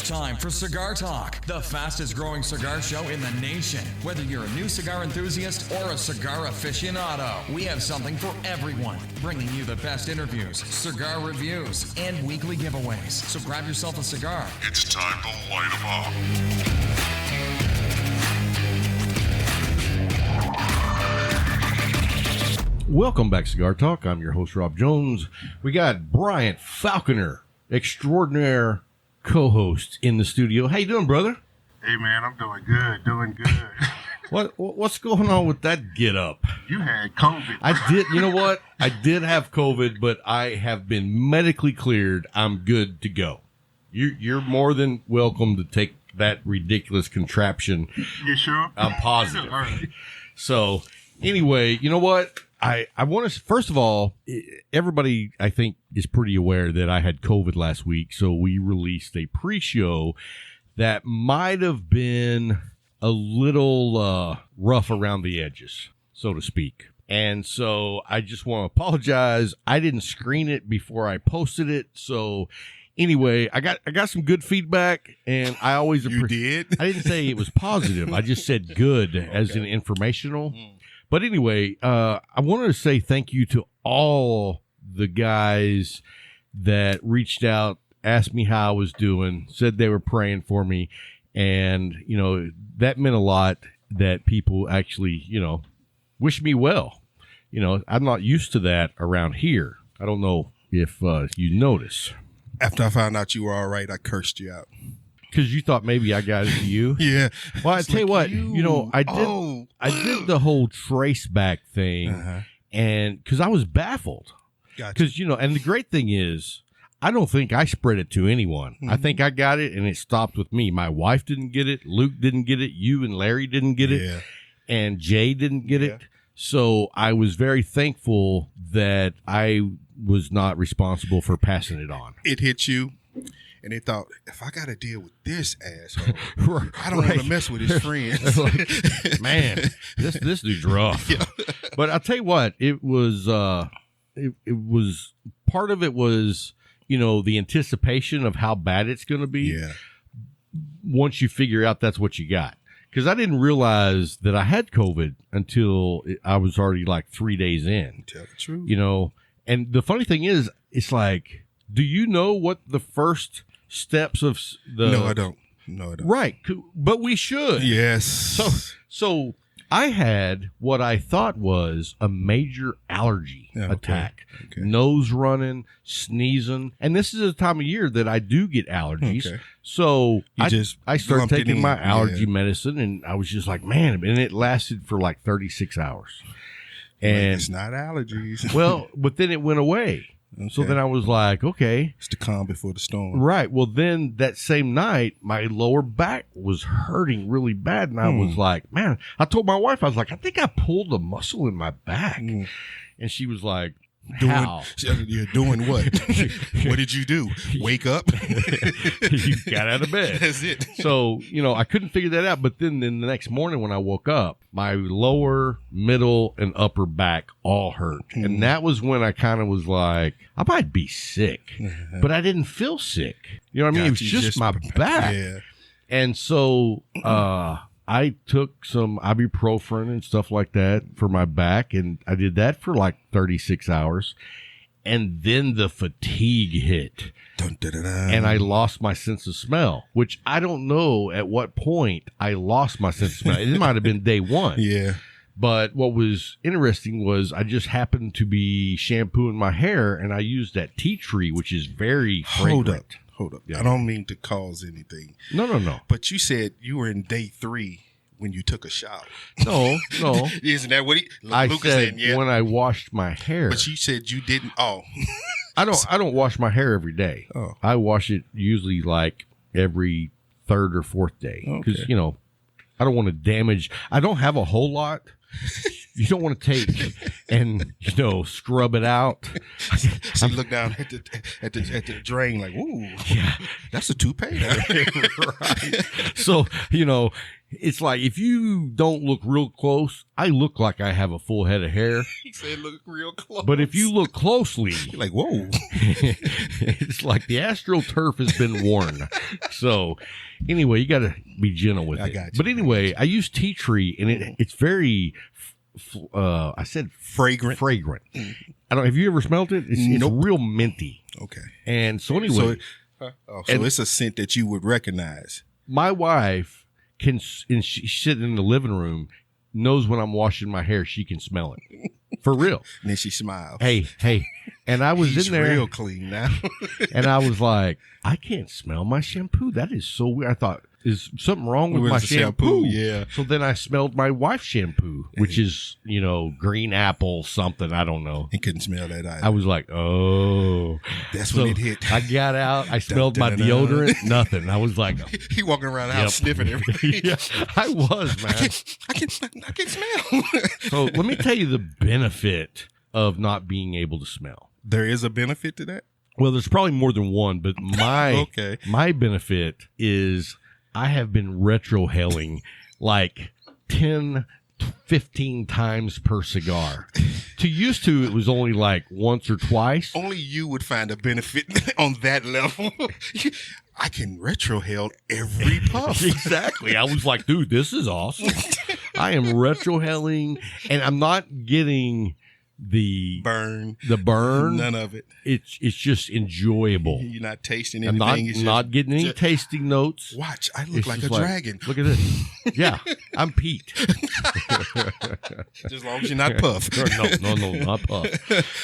time for Cigar Talk, the fastest growing cigar show in the nation. Whether you're a new cigar enthusiast or a cigar aficionado, we have something for everyone, bringing you the best interviews, cigar reviews, and weekly giveaways. So grab yourself a cigar. It's time to light 'em up. Welcome back, Cigar Talk. I'm your host, Rob Jones. We got Bryant Falconer, extraordinaire co-host in the studio. How you doing, brother? Hey, man, I'm doing good. What's going on with that get up? You had COVID. I did. You know what? I did have COVID, but I have been medically cleared. I'm good to go. You're more than welcome to take that ridiculous contraption. You sure? I'm positive. All right. So, anyway, you know what? I want to, first of all, everybody, I think, is pretty aware that I had COVID last week. So we released a pre-show that might have been a little rough around the edges, so to speak. And so I just want to apologize. I didn't screen it before I posted it. So anyway, I got some good feedback, and I always You did? I didn't say it was positive. I just said good as in informational. But anyway, I wanted to say thank you to all the guys that reached out, asked me how I was doing, said they were praying for me. And, you know, that meant a lot that people actually, you know, wish me well. You know, I'm not used to that around here. I don't know if you notice. After I found out you were all right, I cursed you out. Because you thought maybe I got it to you. Yeah. Well, I It's tell you like what, you know, I did the whole trace back thing, and because I was baffled. Gotcha. Because, you know, and the great thing is, I don't think I spread it to anyone. I think I got it, and it stopped with me. My wife didn't get it. Luke didn't get it. You and Larry didn't get it. And Jay didn't get it. So I was very thankful that I was not responsible for passing it on. It hit you, and they thought, if I got to deal with this asshole, I don't want to mess with his friends. Like, man, this dude's rough. Yeah. But I'll tell you what, it was part of it was, you know, the anticipation of how bad it's going to be. Yeah. Once you figure out that's what you got. Because I didn't realize that I had COVID until I was already like 3 days in. Tell the truth. You know, and the funny thing is, it's like, do you know what the first steps of the... No, I don't. Right. But we should. Yes. So I had what I thought was a major allergy attack. Okay. Nose running, sneezing. And this is a time of year that I do get allergies. Okay. So I started taking my allergy medicine, and I was just like, man, and it lasted for like 36 hours. And it's not allergies. Well, but then it went away. Okay. So then I was like, okay. It's the calm before the storm. Right. Well, then that same night, my lower back was hurting really bad. And I was like, man, I told my wife, I was like, I think I pulled a muscle in my back. And she was like, how? You're doing what? What did you do? Wake up? You got out of bed. That's it. So, you know, I couldn't figure that out. But then the next morning when I woke up, my lower, middle, and upper back all hurt. And that was when I kind of was like, I might be sick. But I didn't feel sick. You know what I mean? It was just my back. Yeah. And so I took some ibuprofen and stuff like that for my back, and I did that for like 36 hours. And then the fatigue hit. Dun, dun, dun, dun. And I lost my sense of smell, which I don't know at what point I lost my sense of smell. It might have been day one. Yeah. But what was interesting was I just happened to be shampooing my hair, and I used that tea tree, which is very fragrant. Hold up. Yeah. I don't mean to cause anything. No. But you said you were in day 3 when you took a shower. No. Isn't that what I Lucas said yeah. when I washed my hair. But you said you didn't. Oh. I don't wash my hair every day. Oh. I wash it usually like every third or fourth day. Because, you know, I don't want to damage. I don't have a whole lot. you don't want to take and scrub it out. So you look down at the drain like, ooh, Yeah. that's a toupee. Right. So, it's like if you don't look real close, I look like I have a full head of hair. He said look real close. But if you look closely, you're like, whoa. it's like the AstroTurf has been worn. So anyway, you got to be gentle with it. I got you. But anyway, I use tea tree, and it's very, I said Fragrant. Fragrant. I don't. Have you ever smelled it? It's real minty. Okay. And so anyway, so it's a scent that you would recognize. my wife and she's sitting in the living room, knows when I'm washing my hair, she can smell it. For real. And then she smiles. Hey. And I was He's in there. real clean now. And I was like, I can't smell my shampoo. That is so weird. I thought, is something wrong with my the shampoo? Yeah. So then I smelled my wife's shampoo, which is, green apple something. I don't know. He couldn't smell that either. I was like, oh. That's So when it hit. I got out. I smelled my deodorant. Nothing. I was like, He walking around the house sniffing everything. yeah, I was, man. I can't smell. So let me tell you the benefit of not being able to smell. There is a benefit to that? Well, there's probably more than one, but Okay. my benefit is I have been retrohaling like 10, 15 times per cigar. Used to, it was only like once or twice. Only you would find a benefit on that level. I can retrohale every puff. Exactly. I was like, dude, this is awesome. I am retrohaling, and I'm not getting the burn. None of it. It's just enjoyable. You're not tasting I'm anything. not getting any tasting notes. Watch, I look It's like a just dragon. Look at this. Yeah, I'm Pete. Just as long as you're not Puff. No, not Puff.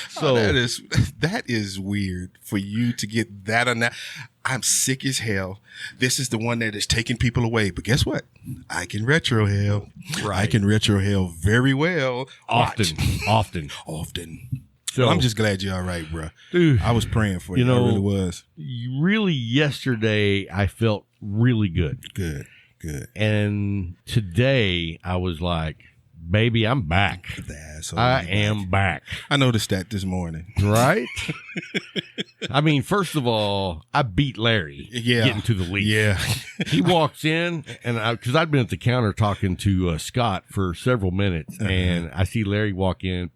So that is weird for you to get that on that. I'm sick as hell. This is the one that is taking people away. But guess what? I can retrohale. Right. I can retrohale very well. often. So I'm just glad you're all right, bro. dude, I was praying for you. I really was. really yesterday I felt really good. Good. And today I was like, baby, I'm back. The asshole. I am back. I noticed that this morning. Right? I mean, first of all, I beat Larry getting to the lead. Yeah. He walks in, and because I'd been at the counter talking to Scott for several minutes, and I see Larry walk in.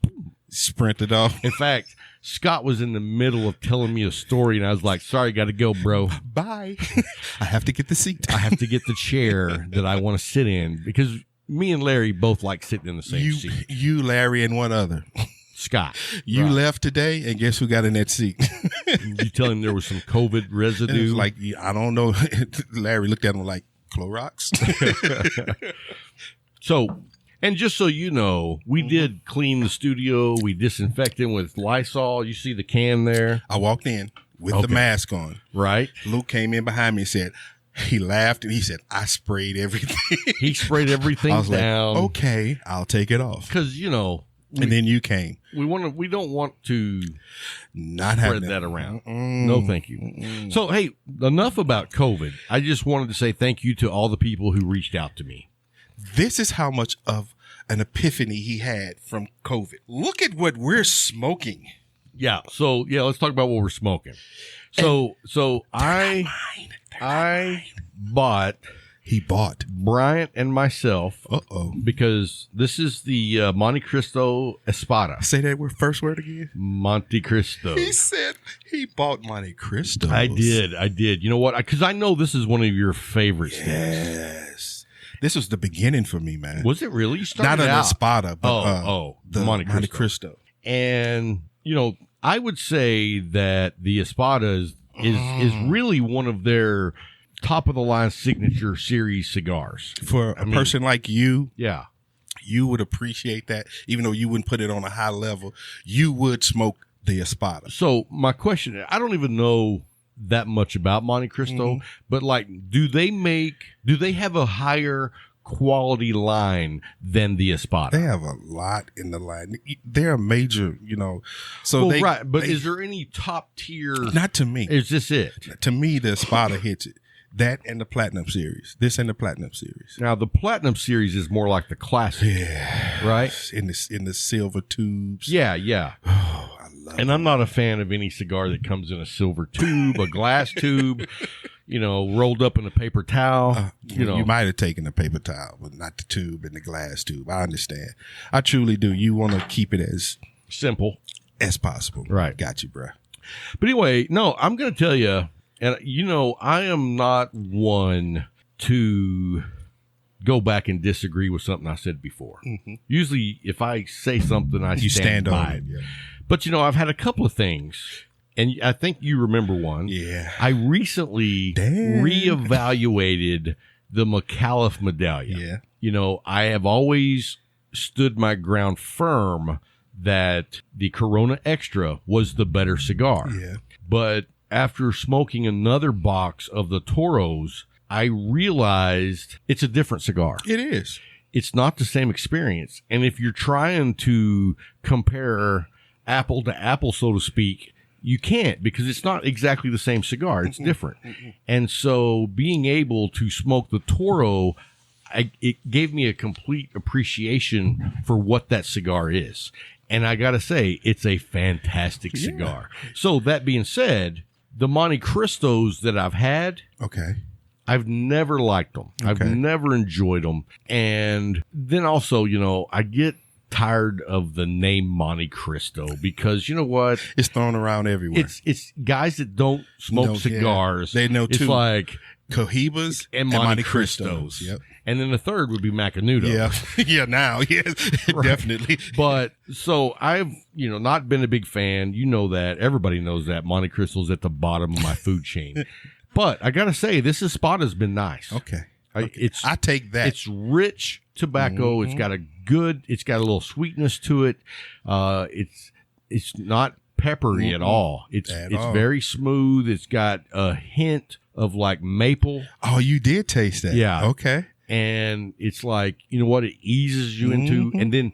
Sprinted off. In fact, Scott was in the middle of telling me a story, and I was like, sorry, got to go, bro. Bye. I have to get the seat. I have to get the chair that I want to sit in, because me and Larry both like sitting in the same seat. You, Larry, and one other. Scott. You Right. left today, and guess who got in that seat? You tell him there was some COVID It residue. was like, I don't know. Larry looked at him like, Clorox? So, and just so you know, we did clean the studio. We disinfected with Lysol. You see the can there, I walked in with the Okay. mask on. right? Luke came in behind me and said, he laughed, and he said, I sprayed everything. He sprayed everything I was down. like, okay, I'll take it off. Because, And then you came. we don't want to Not spread having that around. No, thank you. So, hey, enough about COVID. I just wanted to say thank you to all the people who reached out to me. This is how much of an epiphany he had from COVID. Look at what we're smoking. Yeah. So, let's talk about what we're smoking. So I bought He bought. Bryant and myself Uh-oh. because this is the Monte Cristo Espada. Say that first word again. Monte Cristo. He said he bought Monte Cristo. I did. You know what? Because I know this is one of your favorite sticks. Yes. This was the beginning for me, man. Was it really? You started Not an out. Espada, but the Monte Cristo. And, I would say that the Espada is really one of their top of the line signature series cigars. For a person like you, Yeah. you would appreciate that. Even though you wouldn't put it on a high level, you would smoke the Espada. So my question, I don't even know that much about Monte Cristo, but do they have a higher quality line than the Espada? They have a lot in the line. They're a major, So Well, they, right, but they- is there any top tier? not to me. Is this it? To me, the Espada hits it. That and the Platinum Series. This and the Platinum Series. Now, the Platinum Series is more like the classic. Yeah. Right? In the silver tubes. Yeah, yeah. Oh, I love And I'm not a fan of any cigar that comes in a silver tube, a glass tube, rolled up in a paper towel. You might have taken the paper towel, but not the tube and the glass tube. I understand. I truly do. You want to keep it as simple as possible. Right. Got you, bro. But anyway, no, I'm going to tell you, and I am not one to go back and disagree with something I said before. Mm-hmm. Usually, if I say something, you stand by it. Yeah. But, I've had a couple of things, and I think you remember one. Yeah. I recently reevaluated the McAuliffe Medallion. Yeah. I have always stood my ground firm that the Corona Extra was the better cigar. Yeah. But after smoking another box of the Toros, I realized it's a different cigar. It is. It's not the same experience. And if you're trying to compare apple to apple, so to speak, you can't, because it's not exactly the same cigar. It's different. And so being able to smoke the Toro, it gave me a complete appreciation for what that cigar is. And I got to say, it's a fantastic cigar. So that being said, the Monte Cristos that I've had, I've never liked them. I've never enjoyed them. And then also, I get tired of the name Monte Cristo, because you know what? It's thrown around everywhere. It's guys that don't smoke cigars. They know it's two. Like Cohibas and Monte Cristos. Yep. And then the third would be Macanudo. Yeah. Yeah, now. Yes, right. Definitely. But so I've, not been a big fan. You know that. Everybody knows that. Monte Cristo's at the bottom of my food chain. But I got to say, this Espada's been nice. Okay. I take that. It's rich tobacco. Mm-hmm. It's got a little sweetness to it. It's not peppery at all. It's very smooth. It's got a hint of like maple. Oh, you did taste that. Yeah. Okay. And it's like, what it eases you into. And then,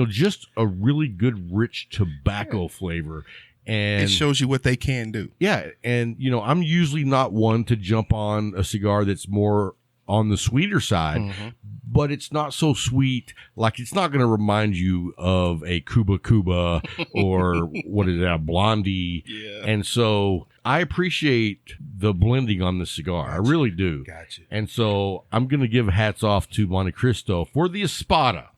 just a really good, rich tobacco flavor. And it shows you what they can do. Yeah. And, I'm usually not one to jump on a cigar that's more on the sweeter side, but it's not so sweet. Like, it's not going to remind you of a Cuba or what is that, a Blondie. Yeah. And so I appreciate the blending on the cigar. Gotcha. I really do. Gotcha. And so I'm going to give hats off to Monte Cristo for the Espada.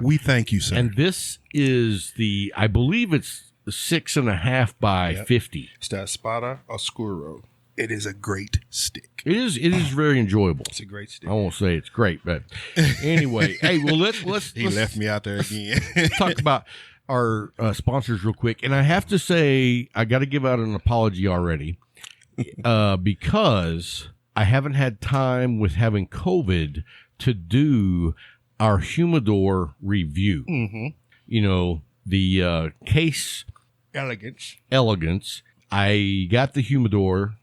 We thank you, sir. And this is I believe it's 6.5 by 50. It's the Espada Oscuro. It is a great stick. It is very enjoyable. It's a great stick. I won't say it's great, but anyway, hey, well, let's he left me out there again. talk about our sponsors real quick. And I have to say, I got to give out an apology already because I haven't had time with having COVID to do our humidor review. Mm-hmm. The Case Elegance. I got the humidor,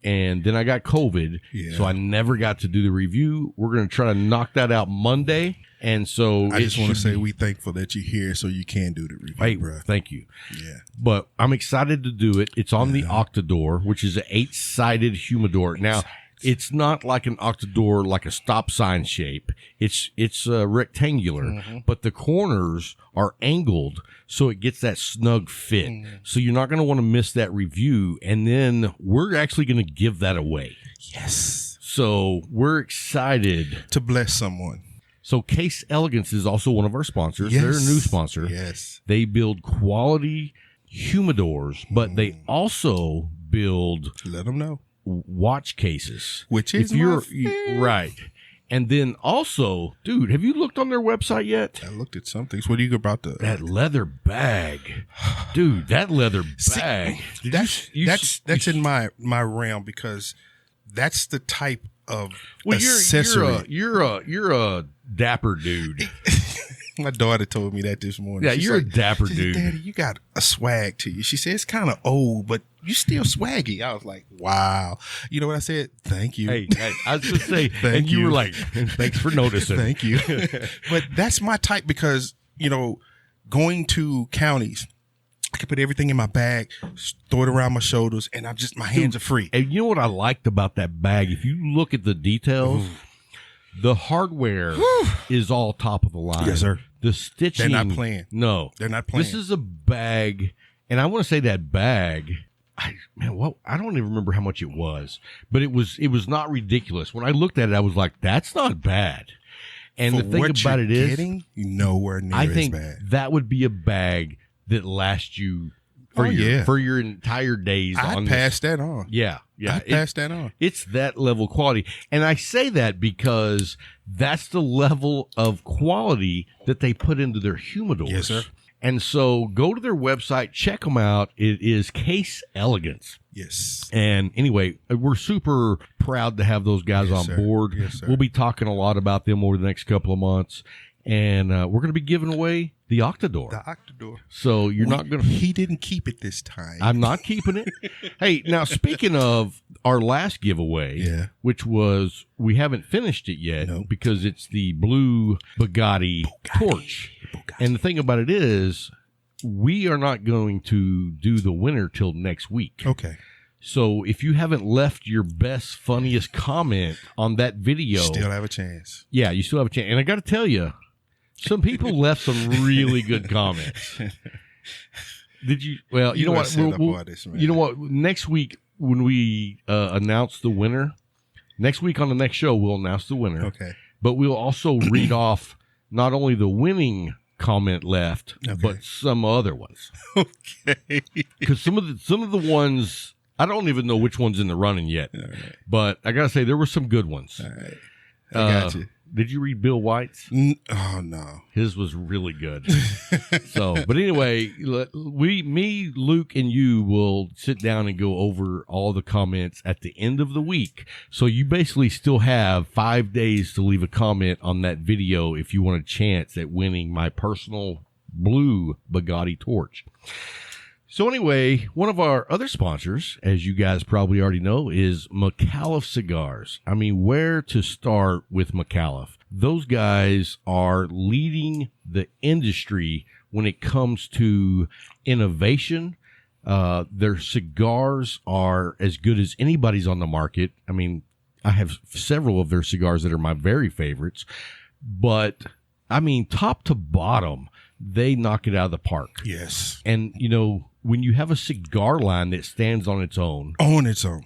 and then I got COVID, so I never got to do the review. We're going to try to knock that out Monday. And so I just want to say we thankful that you're here so you can do the review, hey, bro. Thank you. Yeah. But I'm excited to do it. It's on the Octador, which is an 8-sided humidor. Now, it's not like an Octador, like a stop sign shape. It's rectangular, but the corners are angled, so it gets that snug fit. So you're not going to want to miss that review. And then we're actually going to give that away. Yes. So we're excited to bless someone. So Case Elegance is also one of our sponsors. Yes. They're a new sponsor. Yes. They build quality humidors, but they also build, let them know, watch cases, which is right. And then also, dude, have you looked on their website yet? I looked at some things. What do you about that leather bag, dude? That leather bag. That's in my realm, because that's the type of accessory. You're a dapper dude. My daughter told me that this morning. Yeah, you're a dapper dude. Daddy, you got a swag to you. She said, it's kind of old, but you still swaggy. I was like, wow. You know what I said? Thank you. Hey, I was going to say, and you were like, thanks for noticing. Thank you. But that's my type, because, going to counties, I can put everything in my bag, throw it around my shoulders, and my hands are free. And you know what I liked about that bag? If you look at the details, the hardware is all top of the line. Yes, sir. The stitching. They're not playing. No. They're not playing. This is a bag, and I want to say that bag, I don't even remember how much it was, but it was not ridiculous. When I looked at it, I was like, that's not bad. And For the thing what about you're it is, getting, nowhere near I as think bad. that would be a bag that lasts you for your entire days. I'd pass that on. Yeah. I'd pass that on. It's that level of quality. And I say that because that's the level of quality that they put into their humidors. Yes, sir. And so go to their website, check them out. It is Case Elegance. Yes. And anyway, we're super proud to have those guys on sir. board. Yes, sir. We'll be talking a lot about them over the next couple of months. And we're going to be giving away the Octador. The Octador. So you're not going to... He didn't keep it this time. I'm not keeping it. Hey, now speaking of our last giveaway, which was, we haven't finished it yet because it's the blue Bugatti torch. And the thing about it is, we are not going to do the winner till next week. Okay. So if you haven't left your best, funniest comment on that video, Still have a chance. Yeah, you still have a chance. And I got to tell you, some people left some really good comments. Did you? Well, you know what? You know what? Next week when we announce the winner, next week on the next show we'll announce the winner. Okay. But we'll also read off not only the winning comment left, but some other ones. Okay. Because some of the ones, I don't even know which one's in the running yet. Right. But I gotta say there were some good ones. All right. I got you. Did you read Bill White's? Oh no, his was really good. So, but anyway, me, Luke, and you will sit down and go over all the comments at the end of the week. So you basically still have 5 days to leave a comment on that video if you want a chance at winning my personal blue Bugatti torch. So anyway, one of our other sponsors, as you guys probably already know, is McAuliffe Cigars. I mean, where to start with McAuliffe? Those guys are leading the industry when it comes to innovation. Their cigars are as good as anybody's on the market. I mean, I have several of their cigars that are my very favorites. But, I mean, top to bottom, they knock it out of the park. Yes. And, you know, when you have a cigar line that stands on its own,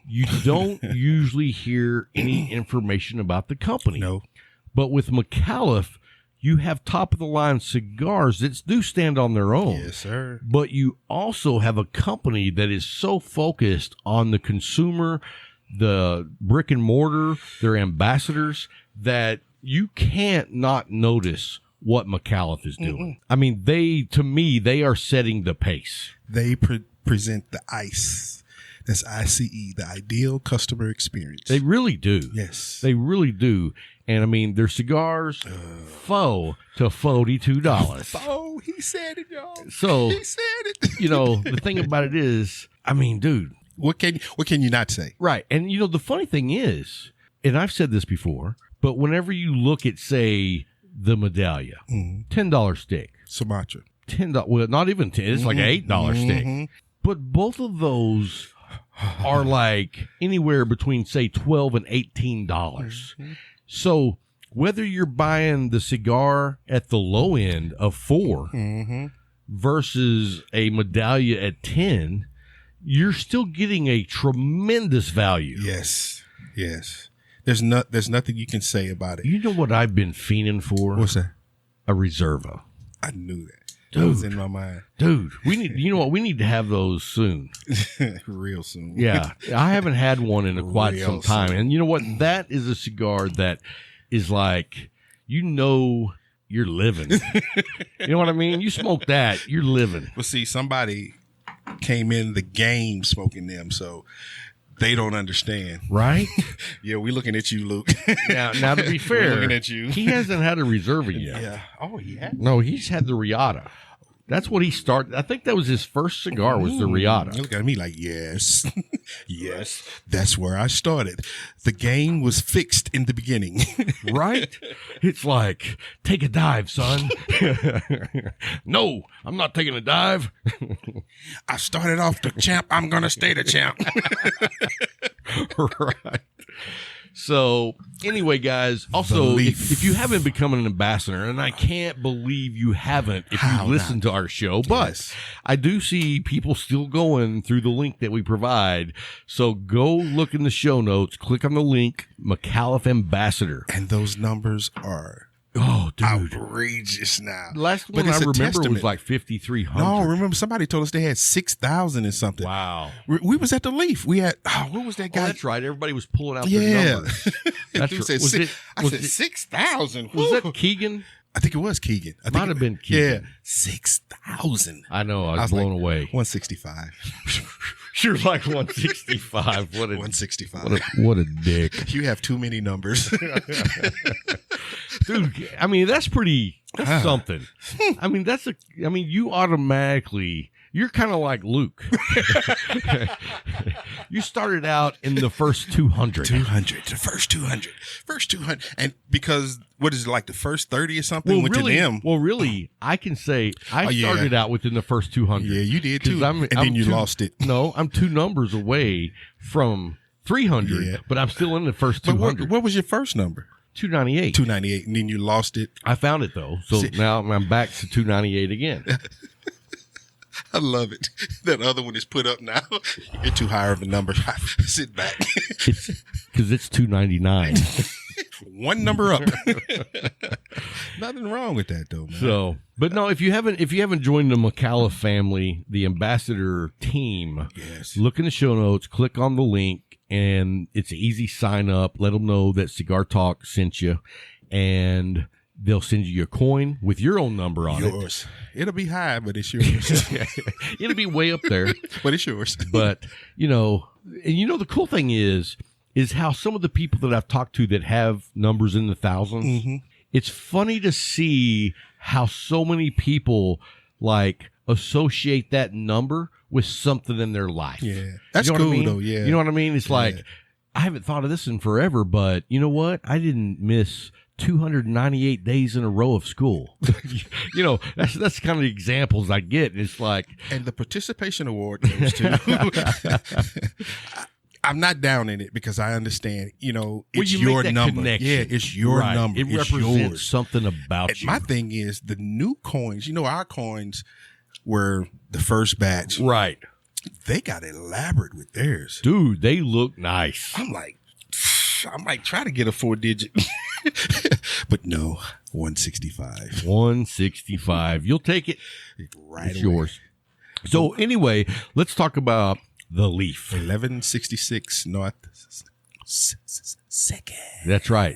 you don't usually hear any information about the company. No. But with McAuliffe, you have top-of-the-line cigars that do stand on their own. Yes, sir. But you also have a company that is so focused on the consumer, the brick and mortar, their ambassadors, that you can't not notice what McAuliffe is doing. I mean, to me, they are setting the pace. They present the ICE. That's ICE, the ideal customer experience. They really do. Yes. They really do. And I mean, their cigars, $4 to $42. Oh, he said it, y'all. So, he said it. You know, the thing about it is, I mean, dude. What can you not say? Right. And, you know, the funny thing is, and I've said this before, but whenever you look at, say, the Medallia, $10 stick. Sumatra. $10. Well, not even 10. It's like an $8 stick. But both of those are like anywhere between, say, $12 and $18. So whether you're buying the cigar at the low end of $4 versus a Medallia at $10, you're still getting a tremendous value. Yes. Yes. There's nothing you can say about it. You know what I've been fiending for? What's that? A Reserva. I knew that. Dude, that was in my mind. Dude, you know what? We need to have those soon. Real soon. Yeah. I haven't had one in quite some time. Soon. And you know what? That is a cigar that is like, you know, you're living. You know what I mean? You smoke that, you're living. Well, see, somebody came in the game smoking them, so they don't understand. Right? Yeah, we're looking at you, Luke. Now to be fair, we're looking at you. He hasn't had a Reserva yet. Yeah. Oh, he had? No, he's had the Riata. That's what he started. I think that was his first cigar was the Riata. You look at me like, yes, yes, that's where I started. The game was fixed in the beginning. Right? It's like, take a dive, son. No, I'm not taking a dive. I started off the champ. I'm going to stay the champ. Right. So anyway, guys, also, if you haven't become an ambassador, and I can't believe you haven't if you listen to our show, but I do see people still going through the link that we provide. So go look in the show notes, click on the link, McAuliffe Ambassador. And those numbers are outrageous now. Last one I remember was like 5,300. No, remember somebody told us they had 6,000 and something. Wow. We was at the Leaf. We had, what was that guy? Oh, that's right. Everybody was pulling out their numbers. That's right. I said 6,000. Was that Keegan? I think it was Keegan. I think Might have been Keegan. Yeah, 6,000. I know. I was blown away. 165. You're like 165. What a 165. What a dick. You have too many numbers. Dude, I mean, that's something. I mean, you automatically, you're kind of like Luke. You started out in the first 200. The first 200. And because, what is it, like the first 30 or something went to them? Well, really, I can say I started out within the first 200. Yeah, you did too. And then you lost it. No, I'm 2 numbers away from 300, but I'm still in the first 200. But what was your first number? 298. 298, and then you lost it. I found it, though. So now I'm back to 298 again. I love it. That other one is put up now. You're too high of a number. Sit back. Because it's 299. One number up. Nothing wrong with that, though, man. So, but no, if you haven't joined the McAuliffe family, the ambassador team, look in the show notes, click on the link, and it's an easy sign up. Let them know that Cigar Talk sent you, and they'll send you a coin with your own number on it. It'll be high, but it's yours. It'll be way up there, but it's yours. But the cool thing is how some of the people that I've talked to that have numbers in the thousands. It's funny to see how so many people like associate that number with something in their life. Yeah, that's cool though. Yeah, you know what I mean. It's like I haven't thought of this in forever, but you know what? I didn't miss 298 days in a row of school. That's kind of the examples I get. It's like, and the participation award goes to. I'm not down in it because I understand, it's your number. Connection. Yeah, it's your number. It represents something about you. My thing is the new coins, our coins were the first batch. Right. They got elaborate with theirs. Dude, they look nice. I'm like, I might try to get a 4-digit. But no, 165. 165. You'll take it. Right it's away. Yours. So anyway, let's talk about the Leaf. 1166 North 2nd. That's right.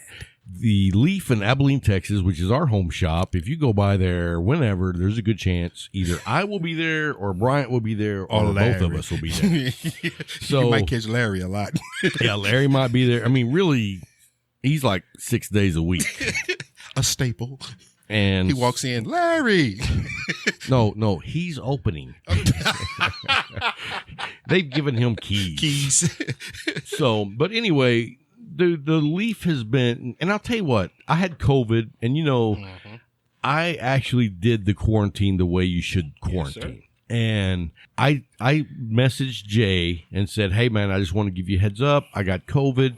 The Leaf in Abilene, Texas, which is our home shop. If you go by there whenever, there's a good chance either I will be there or Bryant will be there or both of us will be there. So you might catch Larry a lot. Yeah, Larry might be there. I mean, really, he's like 6 days a week. A staple. And he walks in, Larry. No, he's opening. They've given him keys. So, but anyway, the Leaf has been, and I'll tell you what, I had COVID, and I actually did the quarantine the way you should quarantine. Yes, and I messaged Jay and said, hey man, I just want to give you a heads up. I got COVID.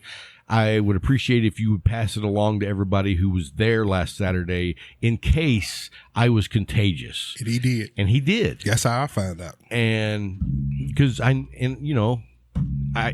I would appreciate if you would pass it along to everybody who was there last Saturday in case I was contagious. And he did. And he did. That's how I found out. And because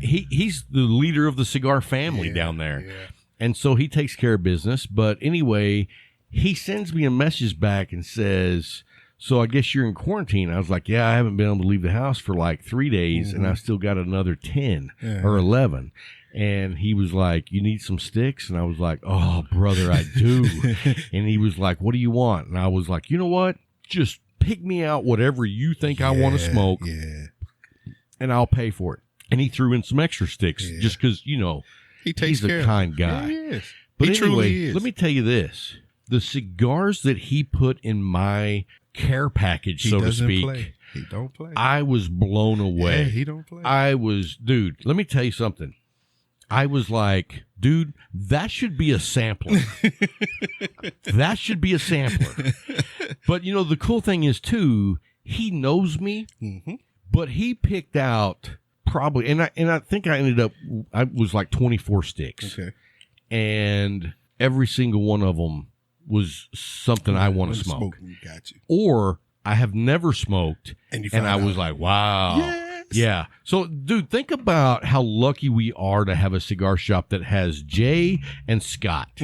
he's the leader of the cigar family down there. Yeah. And so he takes care of business. But anyway, he sends me a message back and says, so I guess you're in quarantine. I was like, yeah, I haven't been able to leave the house for like 3 days, and I still got another 10 or 11. And he was like, you need some sticks? And I was like, oh, brother, I do. And he was like, what do you want? And I was like, you know what? Just pick me out whatever you think I want to smoke, and I'll pay for it. And he threw in some extra sticks just because, he's a kind guy. Yeah, he is. But he anyway, truly is. Let me tell you this. The cigars that he put in my care package, He so to doesn't speak. play. He don't play. I was blown away. Yeah, he don't play. Dude, let me tell you something. I was like, dude, that should be a sampler. That should be a sampler. But, you know, the cool thing is, too, he knows me, but he picked out probably, and I think I was like 24 sticks. Okay. And every single one of them was something I want to smoke. Got you. Or I have never smoked, And I was like, wow. Yes. Yeah. So, dude, think about how lucky we are to have a cigar shop that has Jay and Scott,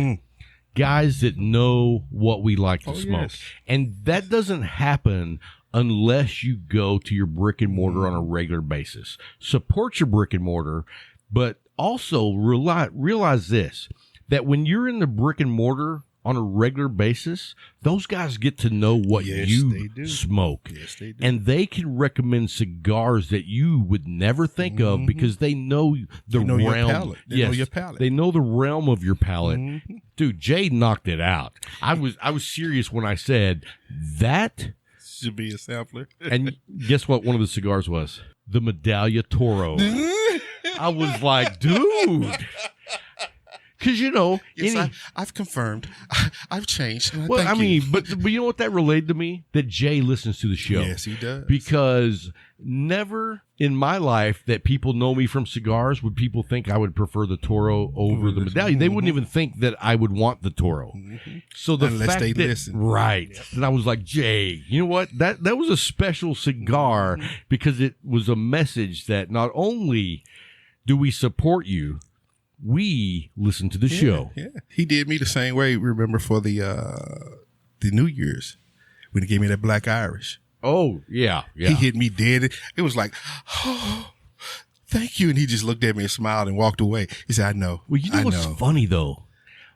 guys that know what we like to smoke. Yes. And that doesn't happen unless you go to your brick and mortar on a regular basis. Support your brick and mortar, but also realize this, that when you're in the brick and mortar on a regular basis, those guys get to know what Yes, you they do. smoke. Yes, they do. And they can recommend cigars that you would never think of because they know the They know your realm. palate. They know your palate. They know the realm of your palate. Dude, Jay knocked it out. I was serious when I said that. Should be a sampler. And guess what one of the cigars was? The Medallia Toro. I was like, dude. Because, you know, Yes, I've confirmed. I've changed. well, Thank I mean, you. but you know what that relayed to me? That Jay listens to the show. Yes, he does. Because never in my life that people know me from cigars would people think I would prefer the Toro over the Medallion. They wouldn't even think that I would want the Toro. So the Unless fact they that, listen. right. And I was like, Jay, you know what? That was a special cigar because it was a message that not only do we support you, we listen to the show. Yeah, he did me the same way. Remember for the New Year's when he gave me that Black Irish. Oh, yeah. He hit me dead. It was like, oh, thank you, and he just looked at me and smiled and walked away. He said, "I know." Well, you know what's funny though?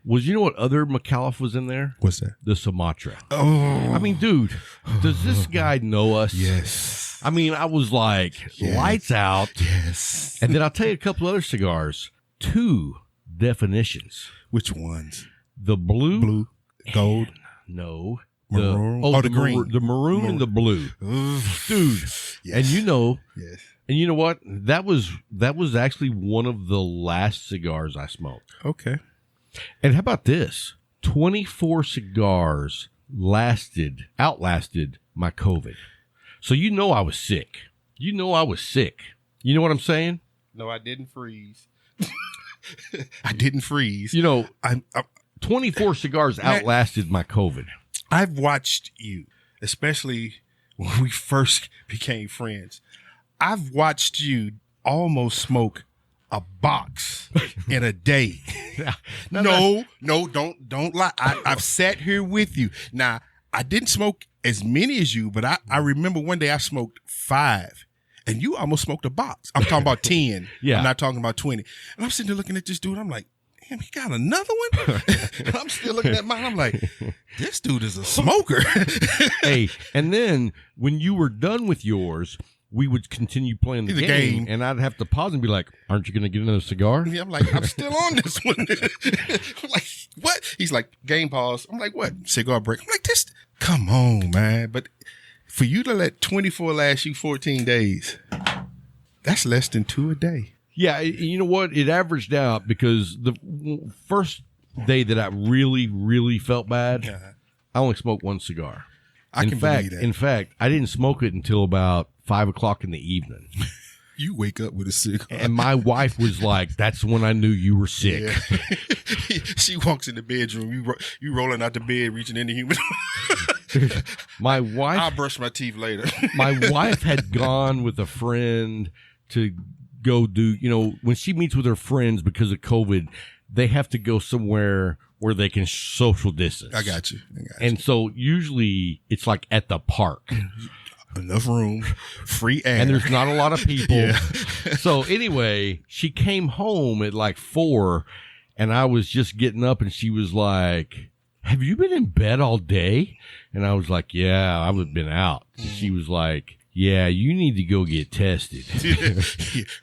You know what other McAuliffe was in there? What's that? The Sumatra. Oh, I mean, dude, does this guy know us? yes, I mean, I was like, lights out. yes. And then I'll tell you a couple other cigars. 2 definitions. Which ones? The blue, gold, no, maroon. the green, the maroon and the blue, dude. Yes. And you know, Yes. and you know what? That was actually one of the last cigars I smoked. Okay. And how about this? 24 cigars outlasted my COVID. So you know I was sick. You know what I'm saying? No, I didn't freeze. I didn't freeze. You know, I'm 24 cigars outlasted my COVID. I've watched you, especially when we first became friends. I've watched you almost smoke a box in a day. No, don't lie. I've sat here with you. Now, I didn't smoke as many as you, but I remember one day I smoked 5. And you almost smoked a box. I'm talking about 10. Yeah. I'm not talking about 20. And I'm sitting there looking at this dude. I'm like, damn, he got another one? And I'm still looking at mine. I'm like, this dude is a smoker. Hey, and then when you were done with yours, we would continue playing the game, and I'd have to pause and be like, aren't you going to get another cigar? Yeah, I'm like, I'm still on this one. I'm like, what? He's like, game pause. I'm like, what? Cigar break. I'm like, this, come on, man. But for you to let 24 last you 14 days, that's less than 2 a day. Yeah, you know what? It averaged out because the first day that I really, really felt bad, I only smoked 1 cigar. I can believe that. In fact, I didn't smoke it until about 5 o'clock in the evening. You wake up with a cigar. And my wife was like, that's when I knew you were sick. Yeah. She walks in the bedroom. You rolling out the bed, reaching in the humidor. My wife. I'll brush my teeth later. My wife had gone with a friend to go do, you know, when she meets with her friends because of COVID, they have to go somewhere where they can social distance. I got you. And so usually it's like at the park. Enough room, free air. And there's not a lot of people. Yeah. So anyway, she came home at like 4 and I was just getting up and she was like, have you been in bed all day? And I was like, yeah, I've been out. She was like, yeah, you need to go get tested.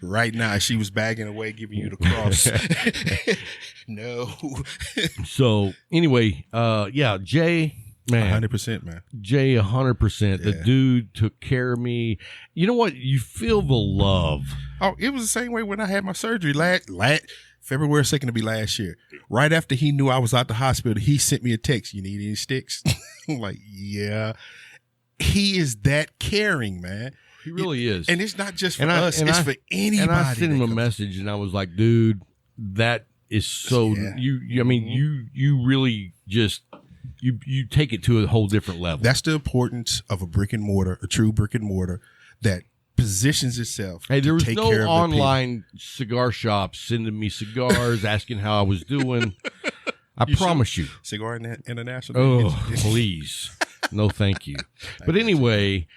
Right now, she was bagging away, giving you the cross. No. So anyway, yeah, Jay, Man, 100%, man. Jay, 100%. The dude took care of me. You know what? You feel the love. Oh, it was the same way when I had my surgery last February 2nd to be last year. Right after he knew I was out the hospital, he sent me a text. You need any sticks? I'm like, yeah. He is that caring, man. He really is. And it's not just for us. It's for anybody. And I sent him a message, and I was like, dude, that is so you really just you take it to a whole different level. That's the importance of a brick and mortar, a true brick and mortar that positions itself. Hey, there was take no care of online cigar shop sending me cigars, asking how I was doing. I promise you. Cigar International. Oh, please. No, thank you. But anyway,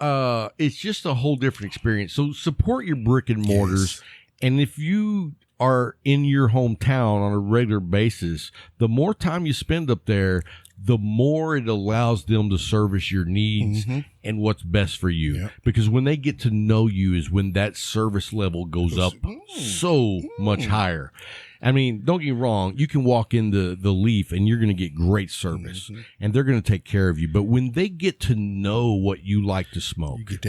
it's just a whole different experience. So support your brick and mortars. Yes. And if you are in your hometown on a regular basis, the more time you spend up there, the more it allows them to service your needs and what's best for you. Yep. Because when they get to know you is when that service level goes up so much higher. I mean, don't get me wrong. You can walk into the Leaf and you're going to get great service and they're going to take care of you. But when they get to know what you like to smoke, you get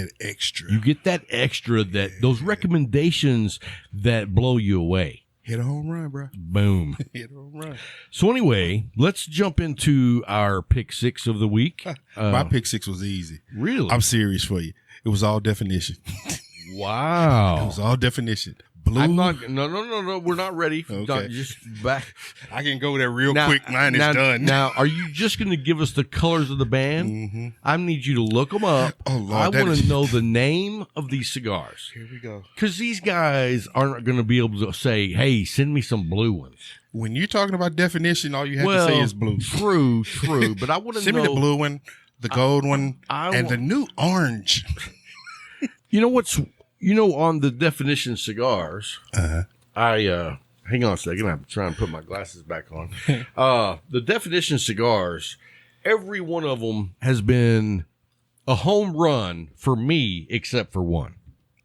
that extra. That those recommendations that blow you away. Hit a home run, bro. Boom. Hit a home run. So anyway, let's jump into our pick 6 of the week. My pick 6 was easy. Really? I'm serious for you. It was all definition. Wow. It was all definition. Blue. I'm not. No. We're not ready. Okay. Just back. I can go there real quick. Mine is done. Now, are you just going to give us the colors of the band? I need you to look them up. Oh, Lord. I want to know the name of these cigars. Here we go. Because these guys aren't going to be able to say, "Hey, send me some blue ones." When you're talking about definition, all you have to say is blue. True. But I want to send me the blue one, the gold one, and the new orange. You know what's? On the definition cigars, I hang on a second. I'm trying to put my glasses back on. The definition cigars, every one of them has been a home run for me, except for one.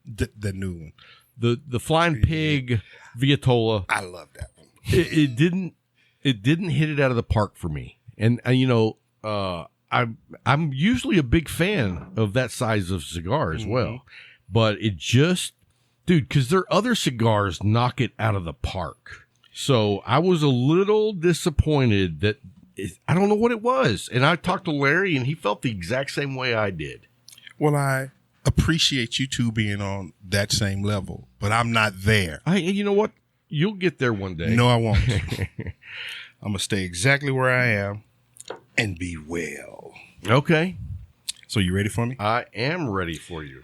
The new one, the Flying Pig Vitola. I love that one. It didn't hit it out of the park for me, and I'm usually a big fan of that size of cigar as well. But it just, dude, because their other cigars knock it out of the park. So I was a little disappointed that I don't know what it was. And I talked to Larry, and he felt the exact same way I did. Well, I appreciate you two being on that same level, but I'm not there. You know what? You'll get there one day. No, I won't. I'm going to stay exactly where I am and be well. Okay. So you ready for me? I am ready for you.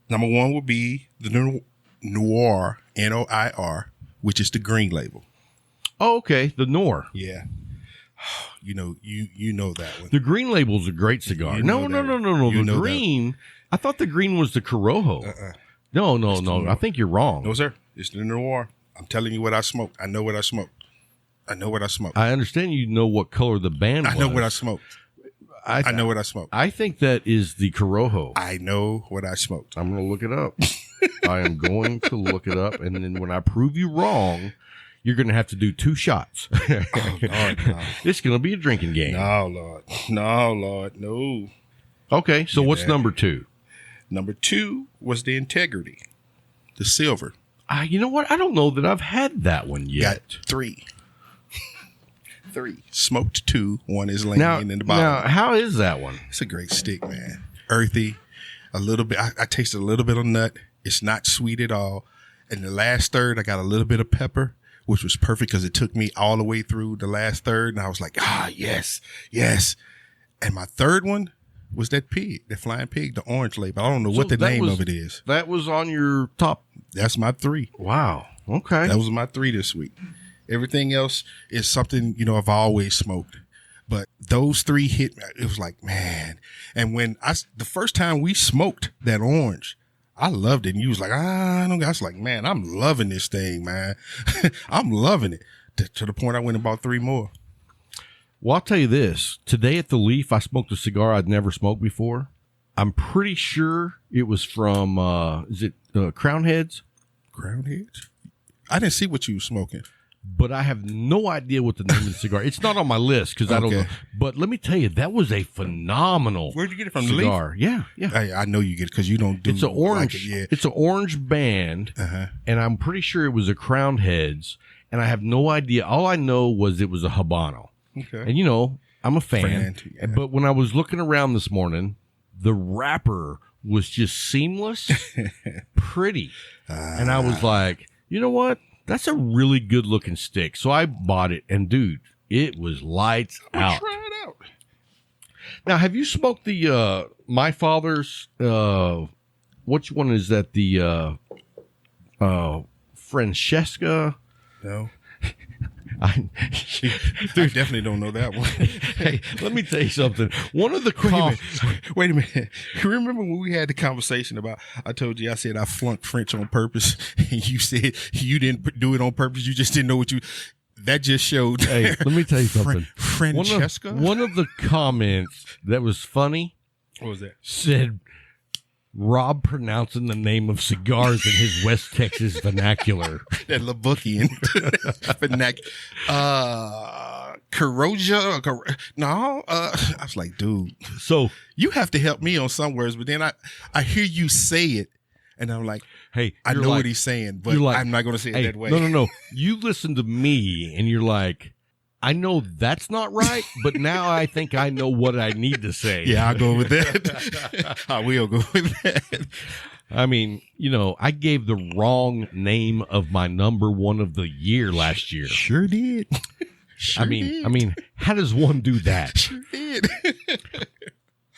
Number 1 would be the Noir, Noir, which is the green label. Oh, okay. The Noir. Yeah. You know that one. The green label's a great cigar. No. The green. I thought the green was the Corojo. No. I think you're wrong. No, sir. It's the Noir. I'm telling you what I smoke. I know what I smoke. I understand you know what color the band was. I know what I smoked. I know what I smoked. I think that is the Corojo. I know what I smoked. I'm going to look it up. I am going to look it up. And then when I prove you wrong, you're going to have to do 2 shots. Oh, Lord, no. It's going to be a drinking game. No, Lord. No. Okay, so what's number 2? Number 2 was the Integrity, the silver. You know what? I don't know that I've had that one yet. Got 3. Smoked 2. 1 is laying in the bottom. Now, how is that one? It's a great stick, man. Earthy, a little bit. I tasted a little bit of nut. It's not sweet at all. And the last third, I got a little bit of pepper, which was perfect because it took me all the way through the last third. And I was like, yes. And my third one was that pig, that Flying Pig, the orange label. I don't know what the name of it is. That was on your top. That's my 3. Wow. Okay. That was my 3 this week. Everything else is something, I've always smoked. But those 3 hit me. It was like, man. And when the first time we smoked that orange, I loved it. And you was like, I don't know. I was like, man, I'm loving this thing, man. I'm loving it. To the point I went and bought 3 more. Well, I'll tell you this. Today at the Leaf, I smoked a cigar I'd never smoked before. I'm pretty sure it was from, is it Crown Heads? Crown Heads? I didn't see what you were smoking. but I have no idea what the name of the cigar. It's not on my list because I don't know. But let me tell you, that was a phenomenal. Where'd you get it from? Cigar. The Leaf? Yeah. I know you get it because you don't do. It's an orange. Like it, yeah. It's an orange band, and I'm pretty sure it was a Crowned Heads. And I have no idea. All I know was it was a Habano. Okay. And I'm a fan. But when I was looking around this morning, the wrapper was just seamless, pretty, and I was like, you know what? That's a really good looking stick. So I bought it, and dude, it was lights out. Try it out. Now, have you smoked the My Father's? Which one is that? The Francesca? No. I definitely don't know that one. Hey, let me tell you something. One of the wait a minute. You remember when we had the conversation about? I told you I said I flunked French on purpose, and you said you didn't do it on purpose. You just didn't know what you. That just showed. Hey, let me tell you something. Francesca. One of the comments that was funny. What was that? Said Rob pronouncing the name of cigars in his West Texas vernacular. That Labuckian vernacular. Caroja. No. I was like, dude. So you have to help me on some words, but then I hear you say it, and I'm like, hey, I know what he's saying, but I'm not going to say it that way. No. You listen to me, and you're like, I know that's not right, but now I think I know what I need to say. Yeah, I'll go with that. I will go with that. I mean, I gave the wrong name of my number one of the year last year. Sure did. I mean, how does one do that? Sure did.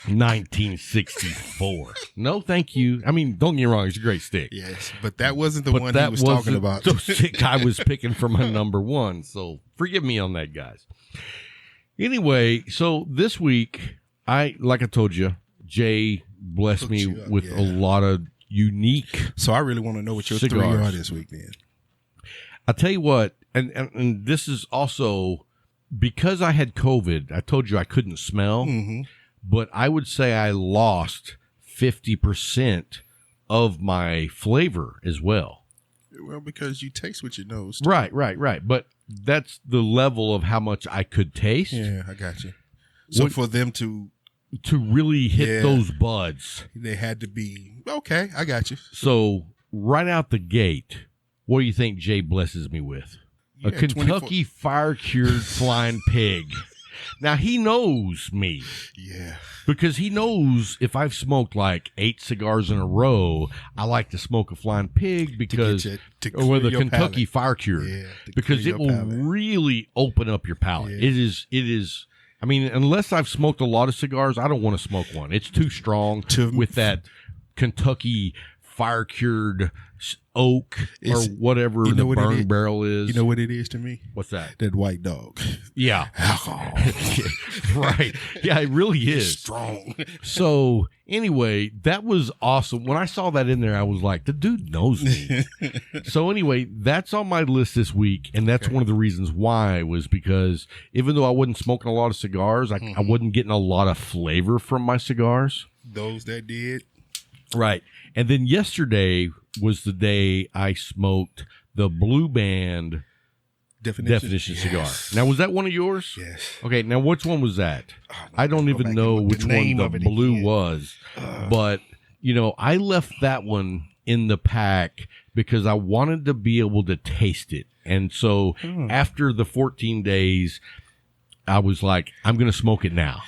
1964. No, thank you. I mean, don't get me wrong, it's a great stick. Yes, but that wasn't the one he was talking about. The stick I was picking for my number one, so forgive me on that, guys. Anyway, so this week, like I told you, Jay blessed me with a lot of unique. So I really want to know what your cigars. 3 are this week, then. I'll tell you what, and this is also because I had COVID. I told you I couldn't smell. Mm-hmm. But I would say I lost 50% of my flavor as well. Well, because you taste with your nose. Right. But that's the level of how much I could taste. Yeah, I got you. So for them to really hit those buds, they had to be, okay, I got you. So right out the gate, what do you think Jay blesses me with? A Kentucky fire-cured flying pig. Now, he knows me. Yeah. Because he knows if I've smoked like 8 cigars in a row, I like to smoke a flying pig because, or with a Kentucky fire cure, because it will really open up your palate. Yeah. It is, I mean, unless I've smoked a lot of cigars, I don't want to smoke one. It's too strong with that Kentucky fire cured oak or whatever the burn barrel is. You know what it is to me? What's that? That white dog. Yeah. Alcohol. Right. Yeah, it really is. It's strong. So anyway, that was awesome. When I saw that in there, I was like, the dude knows me. So anyway, that's on my list this week. And that's one of the reasons why was because even though I wasn't smoking a lot of cigars, I wasn't getting a lot of flavor from my cigars. Those that did. Right. And then yesterday was the day I smoked the Blue Band Definition cigar. Now, was that one of yours? Yes. Okay, now which one was that? I don't even know which one the blue was. But, I left that one in the pack because I wanted to be able to taste it. And so after the 14 days, I was like, I'm going to smoke it now.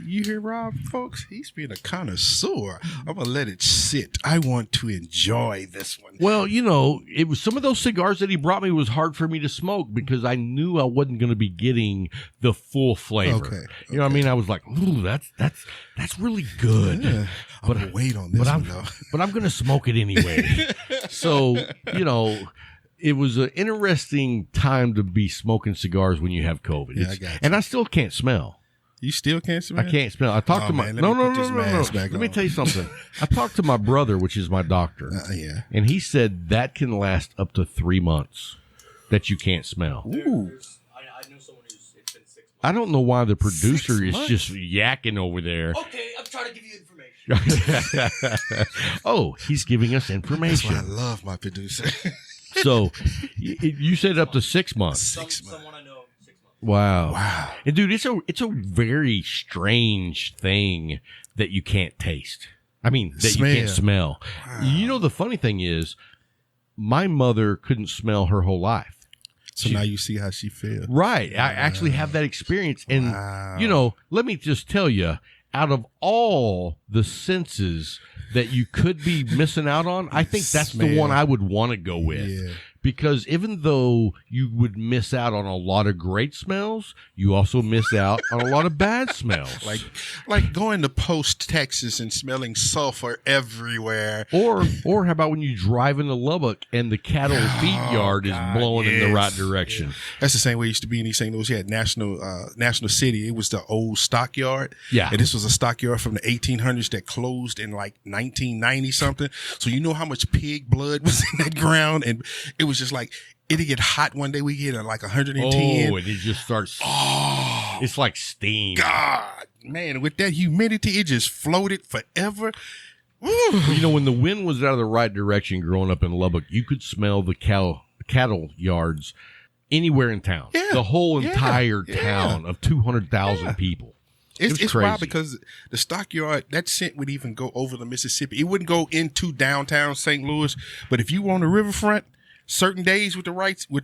You hear Rob, folks? He's being a connoisseur. I'm going to let it sit. I want to enjoy this one. Well, it was some of those cigars that he brought me was hard for me to smoke because I knew I wasn't going to be getting the full flavor. Okay. You know what I mean? I was like, ooh, that's really good. Yeah. I'm going to wait on this one, though. But I'm going to smoke it anyway. So, it was an interesting time to be smoking cigars when you have COVID. Yeah, I got you. And I still can't smell. You still can't smell? I can't smell. I talked to my no. Let me tell you something. I talked to my brother, which is my doctor. Yeah. And he said that can last up to 3 months that you can't smell. Ooh. I know someone who's it's been 6 months. I don't know why the producer is just yakking over there. Okay, I'm trying to give you information. Oh, he's giving us information. That's why I love my producer. So you said up to 6 months. Someone I know, 6 months. Wow. And dude, it's a very strange thing that you can't taste. I mean, that you can't smell. Wow. You know, the funny thing is, my mother couldn't smell her whole life. So now you see how she feels. Right. I actually have that experience. And, you know, let me just tell you, out of all the senses that you could be missing out on, I think that's the one I would want to go with. Yeah. Because even though you would miss out on a lot of great smells, you also miss out on a lot of bad smells. Like going to Post, Texas and smelling sulfur everywhere. Or how about when you drive into Lubbock and the cattle feed yard is blowing in the right direction? Yeah. That's the same way it used to be in East St. Louis. You had National City. It was the old stockyard. Yeah. And this was a stockyard from the 1800s that closed in like 1990 something. So you know how much pig blood was in that ground, and it was just like, it'd get hot one day, we get like 110. Oh, and it just starts. Oh, it's like steam. God, man, with that humidity, it just floated forever. You know, when the wind was out of the right direction growing up in Lubbock, you could smell the cattle yards anywhere in town. Yeah, the whole entire town of 200,000 people. It's wild because the stockyard, that scent would even go over the Mississippi. It wouldn't go into downtown St. Louis, but if you were on the riverfront, certain days with the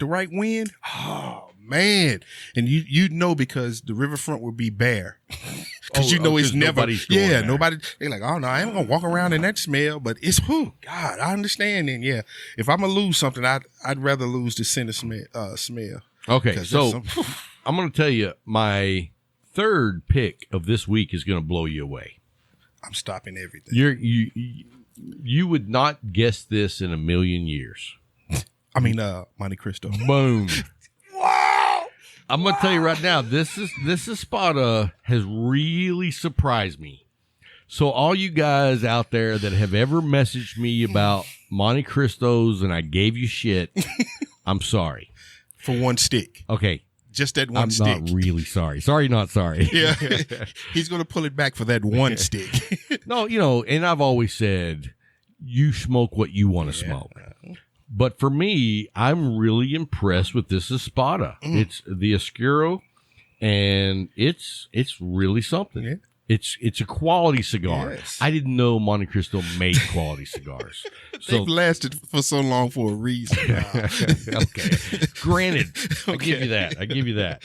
right wind, oh man, and you'd know because the riverfront would be bare. Because it's never nobody. They're like, oh no, I ain't gonna walk around in that smell, but it's God, I understand. And yeah, if I'm gonna lose something, I'd rather lose the scent of smell. Okay, so I'm gonna tell you my third pick of this week is gonna blow you away. I'm stopping everything. You would not guess this in a million years. I mean, Monte Cristo. Boom. Wow. I'm going to tell you right now, this Espada has really surprised me. So all you guys out there that have ever messaged me about Monte Cristos and I gave you shit, I'm sorry. For one stick. Okay. Just that one stick. I'm not really sorry. Sorry, not sorry. Yeah. He's going to pull it back for that one stick. No, you know, and I've always said, you smoke what you want to smoke. But for me, I'm really impressed with this Espada. It's the Oscuro, and it's really something. Yeah. It's a quality cigar. Yes. I didn't know Monte Cristo made quality cigars. They've lasted for so long for a reason. Okay. Granted, I give you that.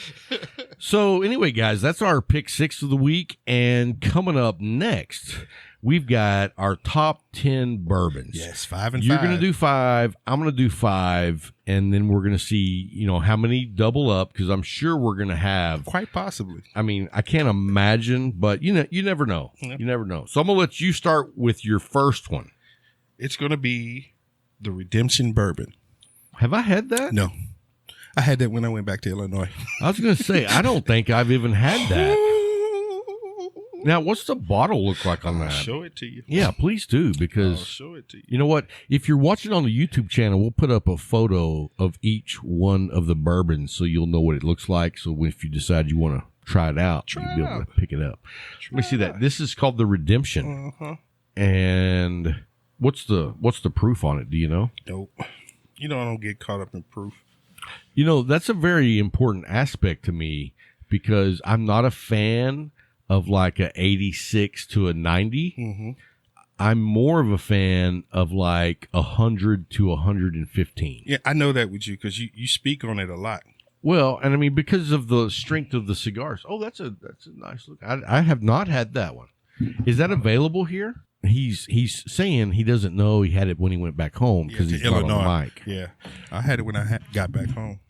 So anyway, guys, that's our pick 6 of the week. And coming up next, we've got our top 10 bourbons. Yes, 5 and 5. You're going to do 5. I'm going to do 5. And then we're going to see, how many double up, because I'm sure we're going to have. Quite possibly. I mean, I can't imagine, but you never know. Yep. You never know. So I'm going to let you start with your first one. It's going to be the Redemption Bourbon. Have I had that? No. I had that when I went back to Illinois. I was going to say, I don't think I've even had that. Now, what's the bottle look like on that? I'll show it to you. Yeah, please do, because I'll show it to you. You know what? If you're watching on the YouTube channel, we'll put up a photo of each one of the bourbons so you'll know what it looks like. So if you decide you want to try it out, you'll be able to pick it up. Let me see that. This is called the Redemption. Uh-huh. And what's the proof on it? Do you know? Nope. I don't get caught up in proof. That's a very important aspect to me because I'm not a fan of like a 86 to a 90. Mm-hmm. I'm more of a fan of like 100 to 115. Yeah, I know that with you because you speak on it a lot. Well, and I mean, because of the strength of the cigars. Oh, that's a nice look. I have not had that one. Is that available here? He's saying he doesn't know he had it when he went back home because he's not on the mic. Yeah, I had it when I got back home.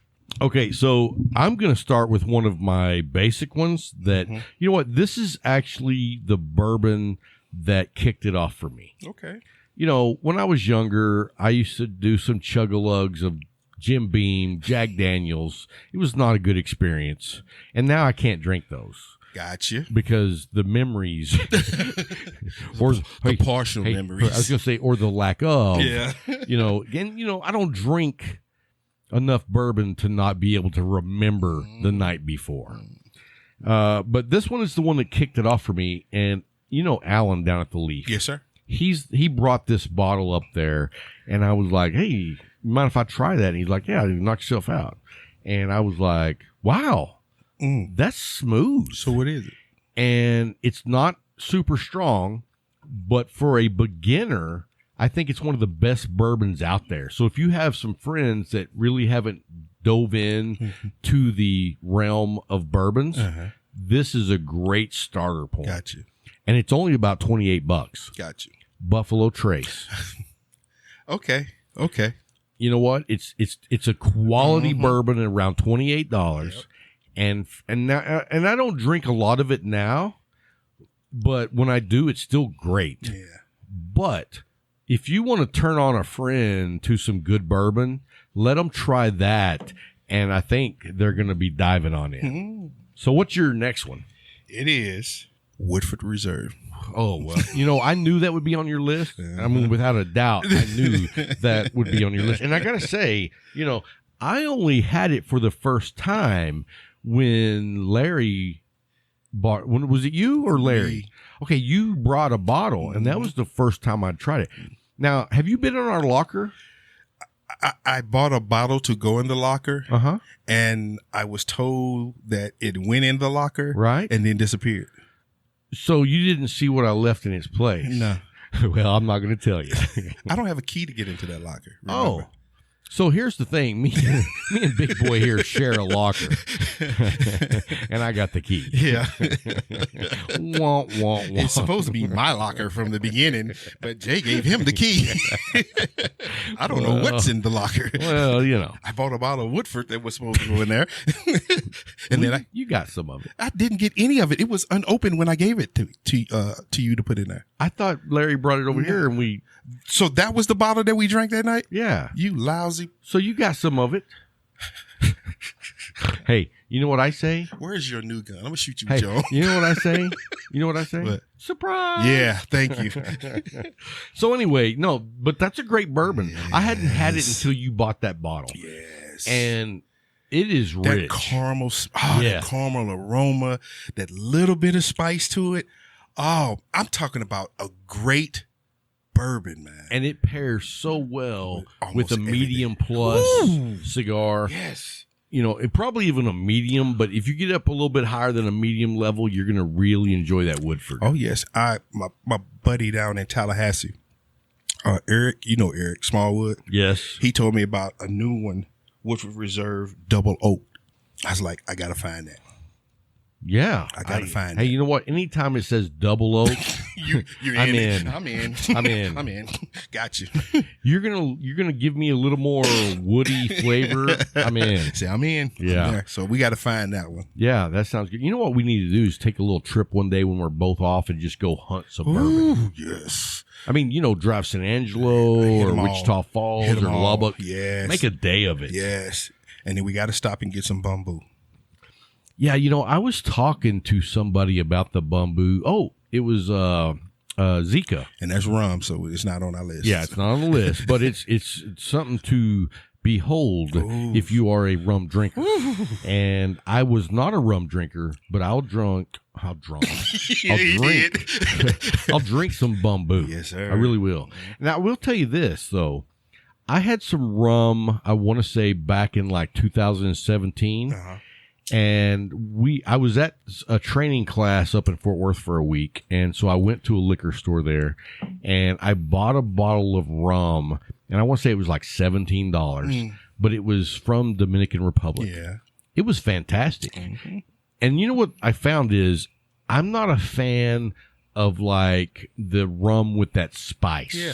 Okay, so I'm going to start with one of my basic ones that, you know what, this is actually the bourbon that kicked it off for me. Okay. When I was younger, I used to do some chug-a-lugs of Jim Beam, Jack Daniels. It was not a good experience. And now I can't drink those. Gotcha. Because the memories. Or the partial memories. I was going to say, or the lack of. Yeah. I don't drink enough bourbon to not be able to remember the night before. But this one is the one that kicked it off for me. And Alan down at the Leaf. Yes, sir. He brought this bottle up there, and I was like, hey, mind if I try that? And he's like, yeah, knock yourself out. And I was like, wow, that's smooth. So what is it? And it's not super strong, but for a beginner, I think it's one of the best bourbons out there. So if you have some friends that really haven't dove in to the realm of bourbons, this is a great starter point. Got you. And it's only about $28. Got you. Buffalo Trace. Okay. You know what? It's a quality bourbon at around $28. Yep. And now, and I don't drink a lot of it now, but when I do, it's still great. Yeah. But if you want to turn on a friend to some good bourbon, let them try that, and I think they're going to be diving on it. So what's your next one? It is Woodford Reserve. Oh, well, you know, I knew that would be on your list. I mean, without a doubt, I knew that would be on your list. And I got to say, you know, I only had it for the first time when Larry bought. When was it you or Larry? Me. Okay, you brought a bottle, and that was the first time I tried it. Now, have you been in our locker? I bought a bottle to go in the locker, and I was told that it went in the locker, right, and then disappeared. So you didn't see what I left in its place? No. Well, I'm not going to tell you. I don't have a key to get into that locker. Remember? Oh. So here's the thing. Me and Big Boy here share a locker. And I got the key. Yeah. Wah, wah, wah. It's supposed to be my locker from the beginning, but Jay gave him the key. I don't know what's in the locker. Well, you know. I bought a bottle of Woodford that was supposed to go in there. And then you got some of it. I didn't get any of it. It was unopened when I gave it to you to put in there. I thought Larry brought it over here and we. So that was the bottle that we drank that night? Yeah. You lousy. So you got some of it. Hey, you know what I say? Where's your new gun? I'm going to shoot you, Hey, Joe. you know what I say? You know what I say? What? Surprise. Yeah, thank you. So anyway, no, but that's a great bourbon. Yes. I hadn't had it until you bought that bottle. Yes. And it is that rich. caramel, that caramel aroma, that little bit of spice to it. Oh, I'm talking about a great bourbon, man. And it pairs so well with a everything. medium plus cigar. Yes. You know, it probably even a medium, but if you get up a little bit higher than a medium level, you're going to really enjoy that Woodford. Oh, yes. My buddy down in Tallahassee, Eric, you know Eric Smallwood. Yes. He told me about a new one, Woodford Reserve Double Oak. I was like, I got to find that. Yeah. I got to find Hey, that. you know what? Anytime it says double oak, You're I'm in. in. I'm in. I'm in. I'm in. Got you. you're gonna give me a little more woody flavor. I'm in. Say, I'm in. Yeah. I'm there. So we got to find that one. Yeah, that sounds good. You know what we need to do is take a little trip one day when we're both off and just go hunt some bourbon. Ooh, yes. I mean, you know, drive San Angelo Hit or 'em all. Wichita Falls Hit or 'em all. Lubbock. Yes. Make a day of it. Yes. And then we got to stop and get some bamboo. Yeah, you know, I was talking to somebody about the bamboo. Oh, it was Zika. And that's rum, so it's not on our list. Yeah, it's not on the list, but it's something to behold if you are a rum drinker. And I was not a rum drinker, but I'll drink. I'll drink some bamboo. Yes, sir. I really will. Now, I will tell you this, though. I had some rum, I want to say, back in like 2017. And I was at a training class up in Fort Worth for a week. And so I went to a liquor store there and I bought a bottle of rum. And I want to say it was like $17, but it was from Dominican Republic. Yeah. It was fantastic. And you know what I found is I'm not a fan of like the rum with that spice. Yeah.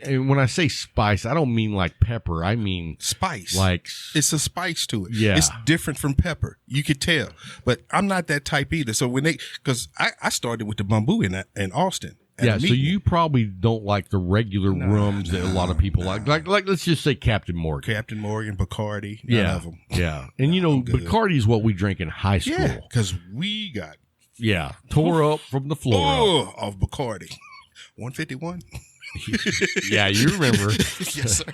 And when I say spice, I don't mean like pepper. I mean Spice. like It's a spice to it. Yeah. It's different from pepper. You could tell. But I'm not that type either. So when because I started with the bamboo in Austin. at a yeah. So meeting. you probably don't like the regular rums that a lot of people like. Like let's just say Captain Morgan. Captain Morgan, Bacardi, none of them. Yeah. And you know, good. Bacardi is what we drink in high school. Yeah, because we got Tore up from the floor up. of Bacardi. 151. Yeah, you remember. Yes, sir.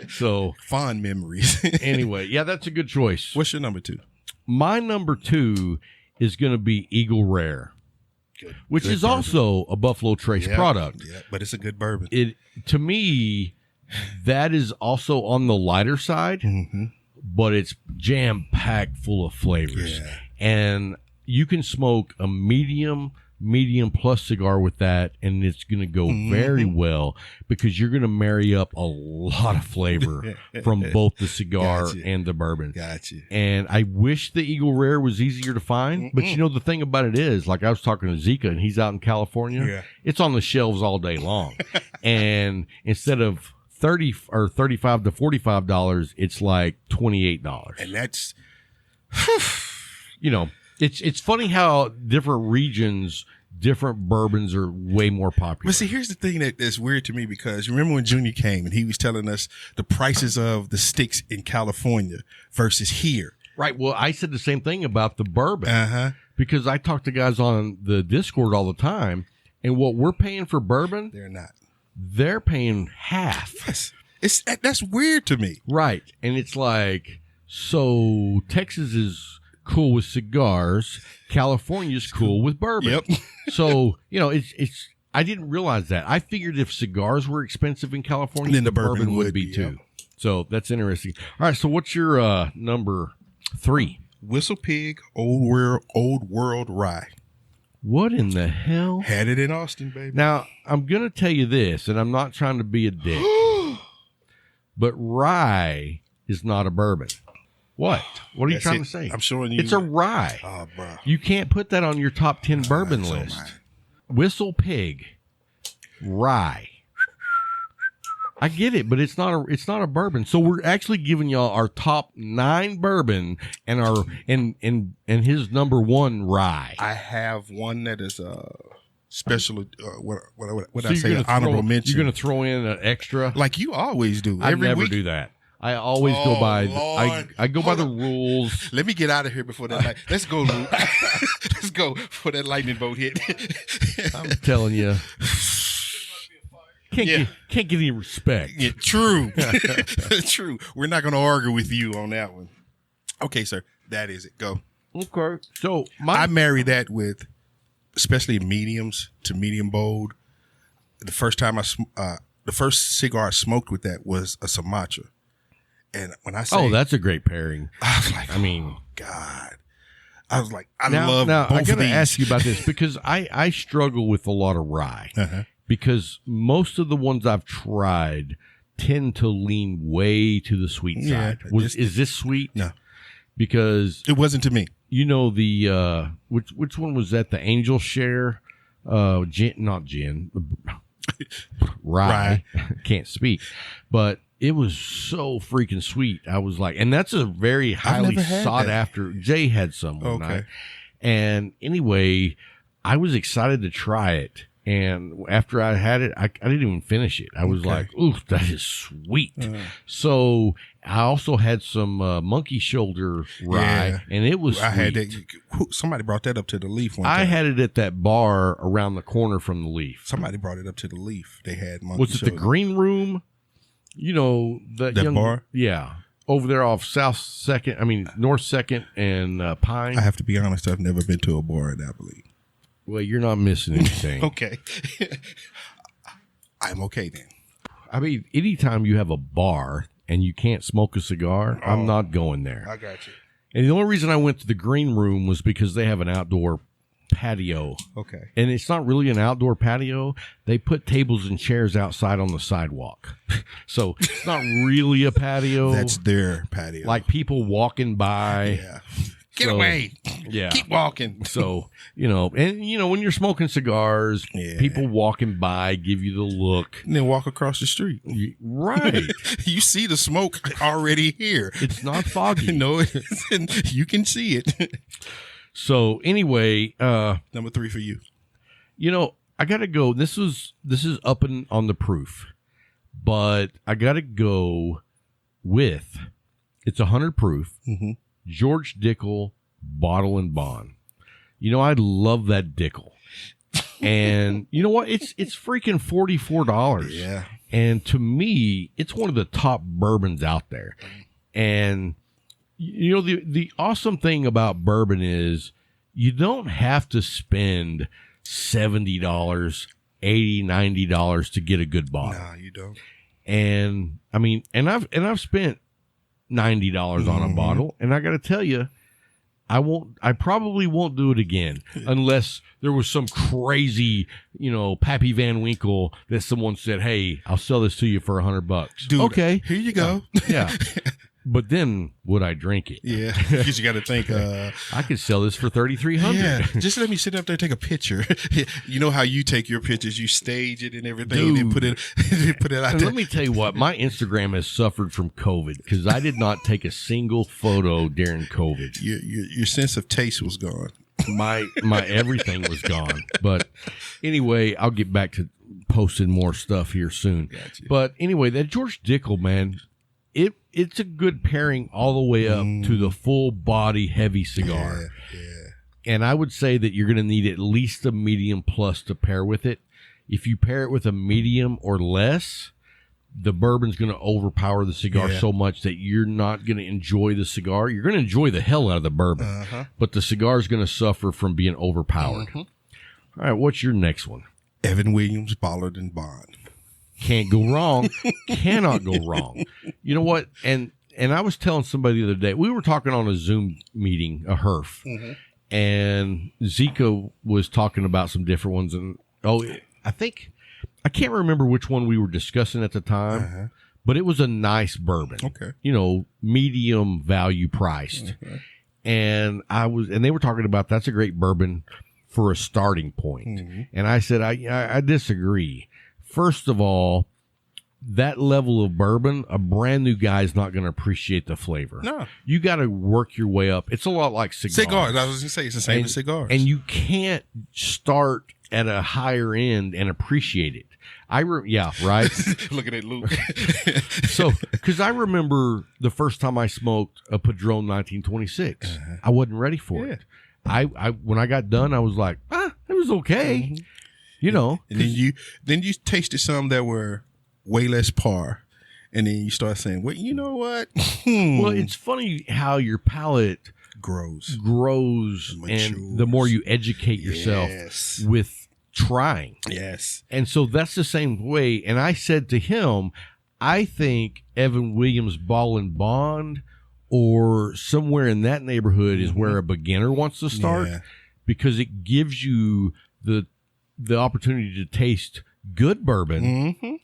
So Fond memories. anyway, yeah, that's a good choice. What's your number 2? My number 2 is going to be Eagle Rare, which Good is bourbon. also a Buffalo Trace product. Yeah, but it's a good bourbon. It to me, that is also on the lighter side, but it's jam-packed full of flavors. Yeah. And you can smoke a medium plus cigar with that, and it's going to go very well because you're going to marry up a lot of flavor from both the cigar and the bourbon. Gotcha. And I wish the Eagle Rare was easier to find, but you know, the thing about it is, like I was talking to Zika, and he's out in California. It's on the shelves all day long. And instead of $30 or $35 to $45, it's like $28. And that's, you know, it's funny how different regions, different bourbons are way more popular. but see, here's the thing that's weird to me, because you remember when Junior came and he was telling us the prices of the sticks in California versus here. Right. Well, I said the same thing about the bourbon because I talk to guys on the Discord all the time, and what we're paying for bourbon, they're paying half. Yes. That's weird to me. Right. And it's like, so Texas is cool with cigars, California's cool with bourbon. Yep. So, you know, it's I didn't realize that. I figured if cigars were expensive in California, then the bourbon would be yep. too. So that's interesting. All right, so what's your number 3? Whistle Pig Old World Rye. What in the hell? Had it in Austin, baby. Now, I'm going to tell you this, and I'm not trying to be a dick, but rye is not a bourbon. What? What are you trying to say? I'm showing you. It's a rye. Oh, bro. You can't put that on your top 10 bourbon list. Whistle Pig, rye. I get it, but it's not a bourbon. So we're actually giving y'all our top 9 bourbon and our and his number 1 rye. I have one that is special. What So I say? An honorable mention. You're going to throw in an extra, like you always do. I Every never week. do that. I always go by. Lord. I go by the rules. Let me get out of here before that. Let's go, Luke. Let's go before that lightning bolt hit. I'm telling you, can't get any respect. Yeah, true. True. We're not going to argue with you on that one. Okay, sir. That is it. Go. Okay. So I marry that with, especially mediums to medium bold. The first time the first cigar I smoked with that was a Sumatra. And when I say, that's a great pairing. I was like, I mean, oh, God. I was like, I now, love now, both I of gotta these. ask you about this because I struggle with a lot of rye because most of the ones I've tried tend to lean way to the sweet side. Is this sweet? No, because it wasn't to me. You know the which one was that? The Angel Share, not gin, rye. Can't speak, but it was so freaking sweet. I was like, and that's a very highly sought after. Jay had some one night. And anyway, I was excited to try it. And after I had it, I didn't even finish it. I was like, ooh, that is sweet. So I also had some monkey shoulder rye, and it was sweet. I had that. Somebody brought that up to the Leaf one time. I had it at that bar around the corner from the Leaf. Somebody brought it up to the Leaf. They had monkey Was it shoulder. the Green Room? You know, that young bar? Yeah. Over there off North 2nd and Pine. I have to be honest, I've never been to a bar in that, believe. Well, you're not missing anything. Okay. I'm okay then. I mean, anytime you have a bar and you can't smoke a cigar, I'm not going there. I got you. And the only reason I went to the Green Room was because they have an outdoor patio. Okay. And it's not really an outdoor patio. They put tables and chairs outside on the sidewalk. So it's not really a patio. That's their patio. Like people walking by. Yeah. Get away. Yeah. Keep walking. So, when you're smoking cigars, people walking by give you the look. And then walk across the street. Right. You see the smoke already here. It's not foggy. No, you can see it. So anyway, number 3 for you. I gotta go. This is up on the proof, but I gotta go with it's 100 proof. George Dickel Bottle and Bond. I love that Dickel, and you know what? It's freaking $44. Yeah, and to me, it's one of the top bourbons out there, and. The awesome thing about bourbon is you don't have to spend $70, $80, $90 to get a good bottle. No, you don't. And I mean, and I've spent $90 on a bottle, and I got to tell you, I probably won't do it again unless there was some crazy, Pappy Van Winkle that someone said, "Hey, I'll sell this to you for $100." Dude, okay, here you go. Yeah. But then would I drink it? Yeah, because you got to think. I could sell this for $3,300. Yeah, just let me sit up there and take a picture. You know how you take your pictures? You stage it and everything, Dude. and then put it out And there. let me tell you what, my Instagram has suffered from COVID because I did not take a single photo during COVID. Your sense of taste was gone. My everything was gone. But anyway, I'll get back to posting more stuff here soon. Gotcha. But anyway, that George Dickel, man, it's a good pairing all the way up to the full body heavy cigar. Yeah. And I would say that you're going to need at least a medium plus to pair with it. If you pair it with a medium or less, the bourbon's going to overpower the cigar so much that you're not going to enjoy the cigar. You're going to enjoy the hell out of the bourbon, but the cigar is going to suffer from being overpowered. All right, what's your next one? Evan Williams, Ballard and Bond. Can't go wrong. Cannot go wrong. You know what? And I was telling somebody the other day, we were talking on a Zoom meeting, a HERF, and Zico was talking about some different ones. And I can't remember which one we were discussing at the time, but it was a nice bourbon. Okay. Medium value priced. And they were talking about that's a great bourbon for a starting point. And I said, I disagree. First of all, that level of bourbon, a brand new guy is not going to appreciate the flavor. No. You got to work your way up. It's a lot like cigars. Cigars. I was going to say, it's the same as cigars. And you can't start at a higher end and appreciate it. Right? Looking at Luke. So, because I remember the first time I smoked a Padron 1926, I wasn't ready for it. I when I got done, I was like, it was okay. And then you tasted some that were way less par, and then you start saying, "Well, you know what?" Well, it's funny how your palate grows, and the more you educate yourself with trying. Yes, and so that's the same way. And I said to him, I think Evan Williams Ball and Bond, or somewhere in that neighborhood, is where a beginner wants to start, because it gives you the opportunity to taste good bourbon,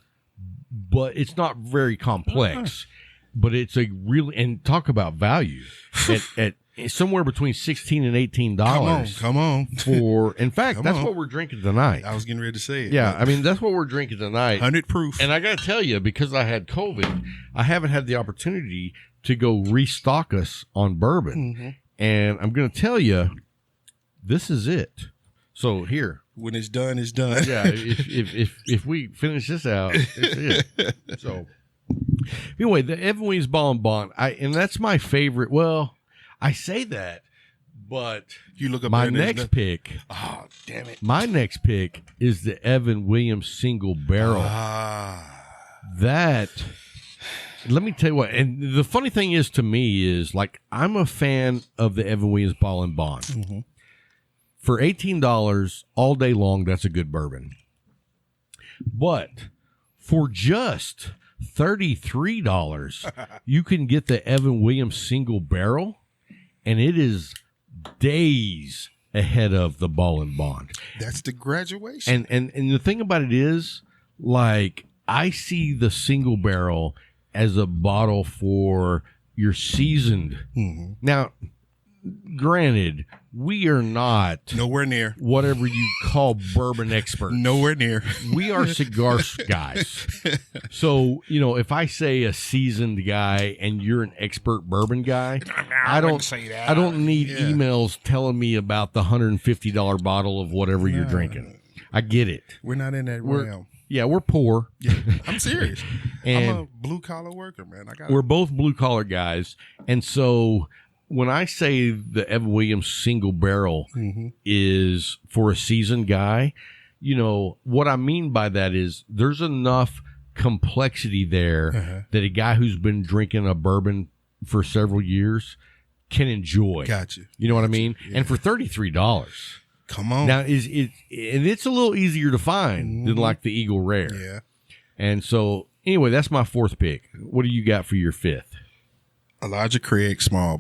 but it's not very complex. But it's a really, and talk about value at somewhere between $16 and $18. Come on. In fact, that's what we're drinking tonight. I was getting ready to say it. Yeah, I mean, that's what we're drinking tonight. 100 proof. And I got to tell you, because I had COVID, I haven't had the opportunity to go restock us on bourbon. And I'm going to tell you, this is it. So here. When it's done, it's done. Yeah, if we finish this out, it's it. So anyway, the Evan Williams Ball and Bond, and that's my favorite. Well, I say that, but you look up my next pick. Oh, damn it! My next pick is the Evan Williams Single Barrel. That. Let me tell you what, and the funny thing is to me is, like, I'm a fan of the Evan Williams Ball and Bond. For $18 all day long, that's a good bourbon. But for just $33, you can get the Evan Williams Single Barrel, and it is days ahead of the Ball and Bond. That's the graduation. And the thing about it is, like, I see the Single Barrel as a bottle for your seasoned. Now, granted, we are not nowhere near whatever you call bourbon experts. Nowhere near. We are cigar guys. So, if I say a seasoned guy and you're an expert bourbon guy, I don't say that. I don't need emails telling me about the $150 bottle of whatever you're drinking. I get it. We're not in that realm. Yeah, we're poor. Yeah, I'm serious. And I'm a blue collar worker, man. We're both blue collar guys, and so when I say the Evan Williams Single Barrel is for a seasoned guy, what I mean by that is there's enough complexity there that a guy who's been drinking a bourbon for several years can enjoy. Gotcha. You know what I mean? Yeah. And for $33. Come on. Now, and it's a little easier to find than like the Eagle Rare. Yeah. And so Anyway, that's my fourth pick. What do you got for your fifth? Elijah Craig small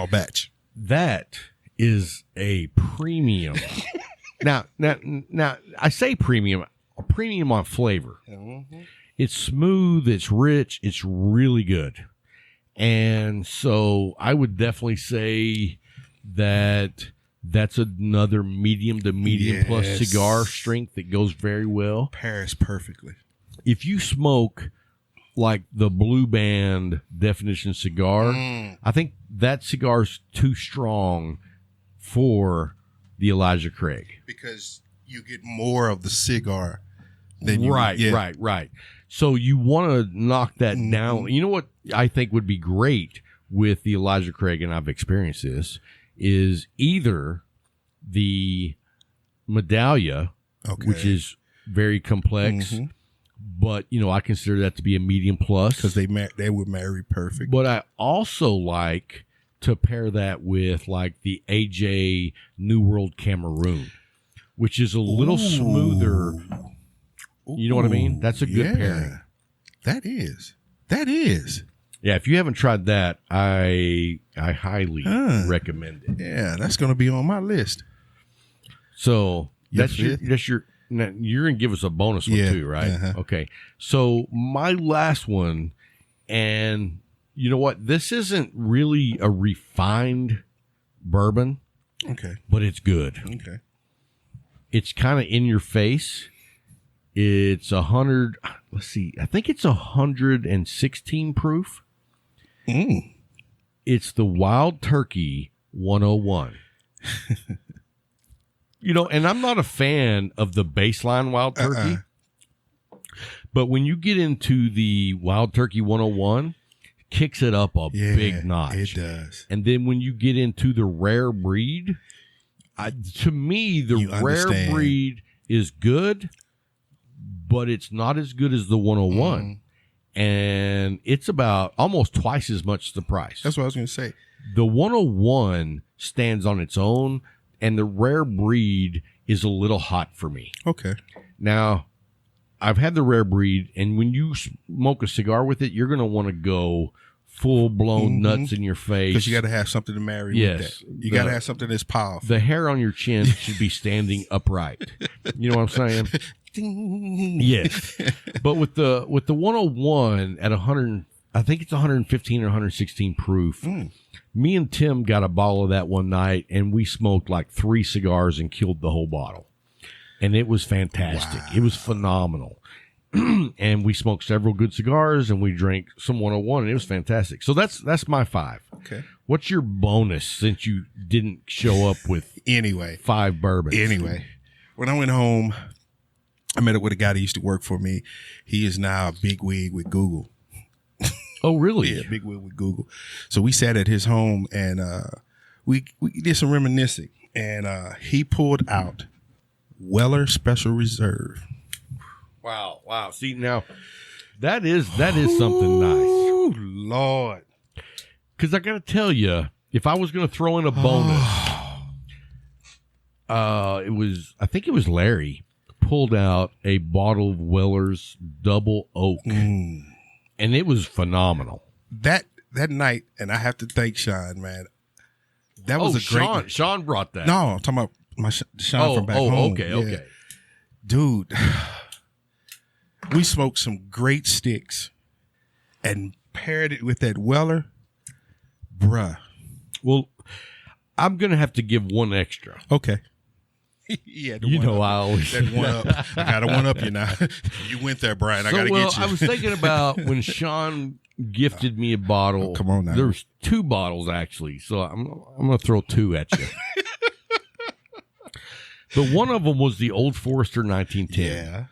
batch. That is a premium. now, I say premium. A premium on flavor. Mm-hmm. It's smooth. It's rich. It's really good. And so I would definitely say that that's another medium to medium plus cigar strength that goes very well. Pairs perfectly. If you smoke like the Blue Band definition cigar, I think that cigar's too strong for the Elijah Craig. Because you get more of the cigar than you Right. So you want to knock that down. You know what I think would be great with the Elijah Craig, and I've experienced this, is either the Medallia, which is very complex, but, you know, I consider that to be a medium plus. Because they would marry perfect. But I also like to pair that with, like, the AJ New World Cameroon, which is a little smoother. You know what I mean? That's a good pairing. That is. Yeah, if you haven't tried that, I highly recommend it. Yeah, that's going to be on my list. So you're going to give us a bonus one too, right? Okay. So my last one, and you know what? This isn't really a refined bourbon. Okay. But it's good. Okay. It's kind of in your face. It's 100. Let's see. I think it's 116 proof. It's the Wild Turkey 101. You know, and I'm not a fan of the baseline Wild Turkey. But when you get into the Wild Turkey 101, it kicks it up a big notch. It does. And then when you get into the rare breed, to me, the rare breed is good, but it's not as good as the 101. And it's about almost twice as much the price. That's what I was going to say. The 101 stands on its own, and the rare breed is a little hot for me. Okay. Now, I've had the rare breed, and when you smoke a cigar with it, you're going to want to go full-blown nuts in your face. Because you got to have something to marry with that. You got to have something that's powerful. The hair on your chin should be standing upright. You know what I'm saying? Yes. But with the 101 at 100, I think it's 115 or 116 proof. Me and Tim got a bottle of that one night, and we smoked like 3 cigars and killed the whole bottle. And it was fantastic. Wow. It was phenomenal. And we smoked several good cigars, and we drank some 101, and it was fantastic. So that's my 5. Okay. What's your bonus since you didn't show up with 5 bourbons? Anyway, when I went home, I met up with a guy that used to work for me. He is now a bigwig with Google. Oh, really? Yeah, bigwig with Google. So we sat at his home, and we did some reminiscing. And he pulled out Weller Special Reserve. Wow. See, now, that is something nice. Oh, Lord. Because I got to tell you, if I was going to throw in a bonus, I think it was Larry pulled out a bottle of Weller's Double Oak, and it was phenomenal. That night, and I have to thank Sean, man. That was a great night. Sean brought that. No, I'm talking about Sean from back home. Okay. Dude, we smoked some great sticks and paired it with that Weller. Bruh. Well, I'm going to have to give one extra. Okay. Yeah, you know I always that one up. I got to one up you now. You went there, Brian. I got to get you. I was thinking about when Sean gifted me a bottle. Oh, come on now. There's 2 bottles actually, so I'm going to throw 2 at you. But one of them was the Old Forester 1910. Yeah,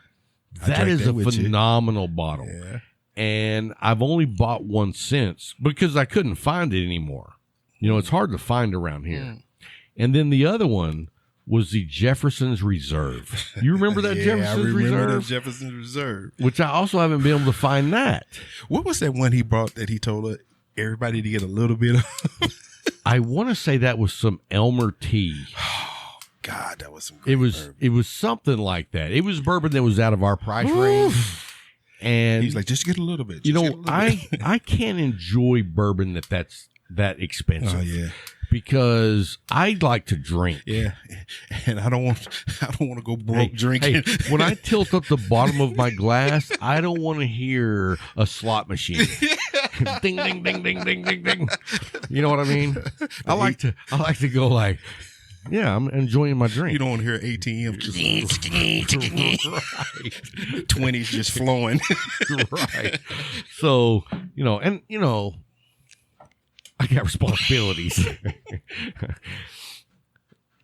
that is a phenomenal bottle. Yeah. And I've only bought one since because I couldn't find it anymore. You know, it's hard to find around here. And then the other one was the Jefferson's Reserve. You remember that Jefferson's Reserve? I remember that Jefferson's Reserve. Which I also haven't been able to find that. What was that one he brought that he told everybody to get a little bit of? I want to say that was some Elmer tea. Oh, God, that was some great bourbon. It was something like that. It was bourbon that was out of our price range. And he's like, just get a little bit. You Just know, get a little bit. I can't enjoy bourbon that's that expensive. Oh yeah. Because I like to drink. Yeah, and I don't want to go broke drinking. Hey, when I tilt up the bottom of my glass, I don't want to hear a slot machine. Ding ding ding ding ding ding ding. You know what I mean? I like to go like, yeah, I'm enjoying my drink. You don't want to hear ATM just right. 20s just flowing. Right. So, I got responsibilities.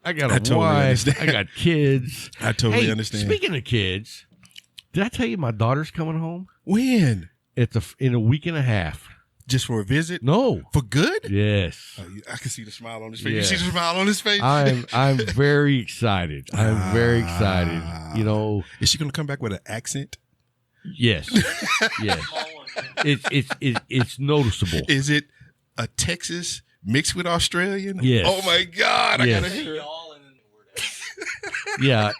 I got a totally wife. understand. I got kids. I totally understand. Speaking of kids, did I tell you my daughter's coming home? When? In a week and a half. Just for a visit? No. For good? Yes. Oh, I can see the smile on his face. Yeah. You see the smile on his face? I'm very excited. I'm very excited. Is she going to come back with an accent? Yes. Yes. It's noticeable. Is it a Texas mixed with Australian? Yes. Oh my God! Yes. I gotta hear it. Yeah,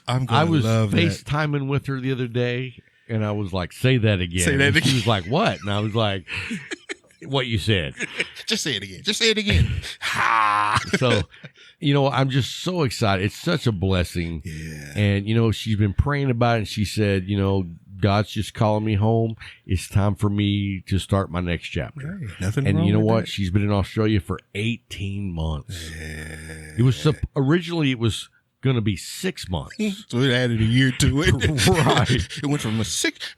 I was love that. FaceTiming with her the other day, and I was like, "Say that again." Say that And again. She was like, "What?" And I was like, "What you said." Just say it again. Just say it again. Ha! So, I'm just so excited. It's such a blessing. Yeah. And she's been praying about it, and she said, God's just calling me home. It's time for me to start my next chapter. Hey, nothing And wrong you know with what? that. She's been in Australia for 18 months. Yeah. It was originally it was going to be 6 months. So it added a year to it. Right. It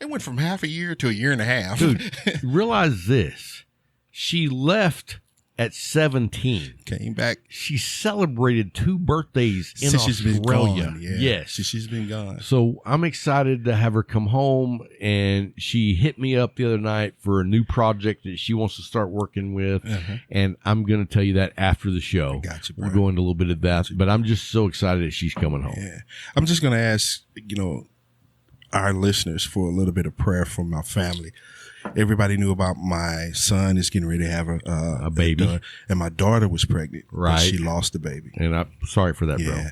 went from half a year to a year and a half. Dude, realize this. She left at 17. Came back. She celebrated 2 birthdays in Since she's been Australia. gone. Yeah. Yes. She's been gone. So I'm excited to have her come home, and she hit me up the other night for a new project that she wants to start working with. Uh-huh. And I'm going to tell you that after the show. Got you, We'll bro. go into a little bit of that, but I'm just so excited that she's coming home. Yeah. I'm just going to ask, our listeners for a little bit of prayer for my family. Everybody knew about my son is getting ready to have a baby. and my daughter was pregnant. But Right. she lost the baby. And I'm sorry for that, bro. Yeah.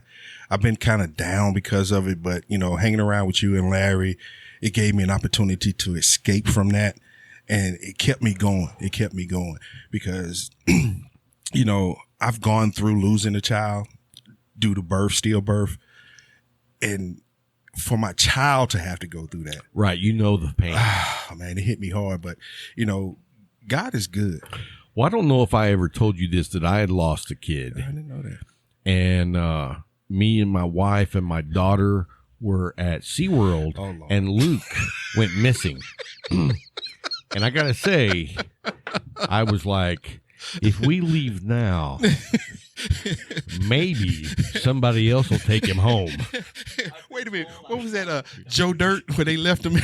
I've been kind of down because of it, but hanging around with you and Larry, it gave me an opportunity to escape from that. And it kept me going. It kept me going because, I've gone through losing a child due to stillbirth. And for my child to have to go through that, Right. The pain. oh man, it hit me hard. But, God is good. Well, I don't know if I ever told you this, that I had lost a kid. I didn't know that. And me and my wife and my daughter were at SeaWorld, Oh, Lord. and Luke went missing. And I got to say, I was like, if we leave now, maybe somebody else will take him home. Wait a minute. What was that? Joe Dirt where they left him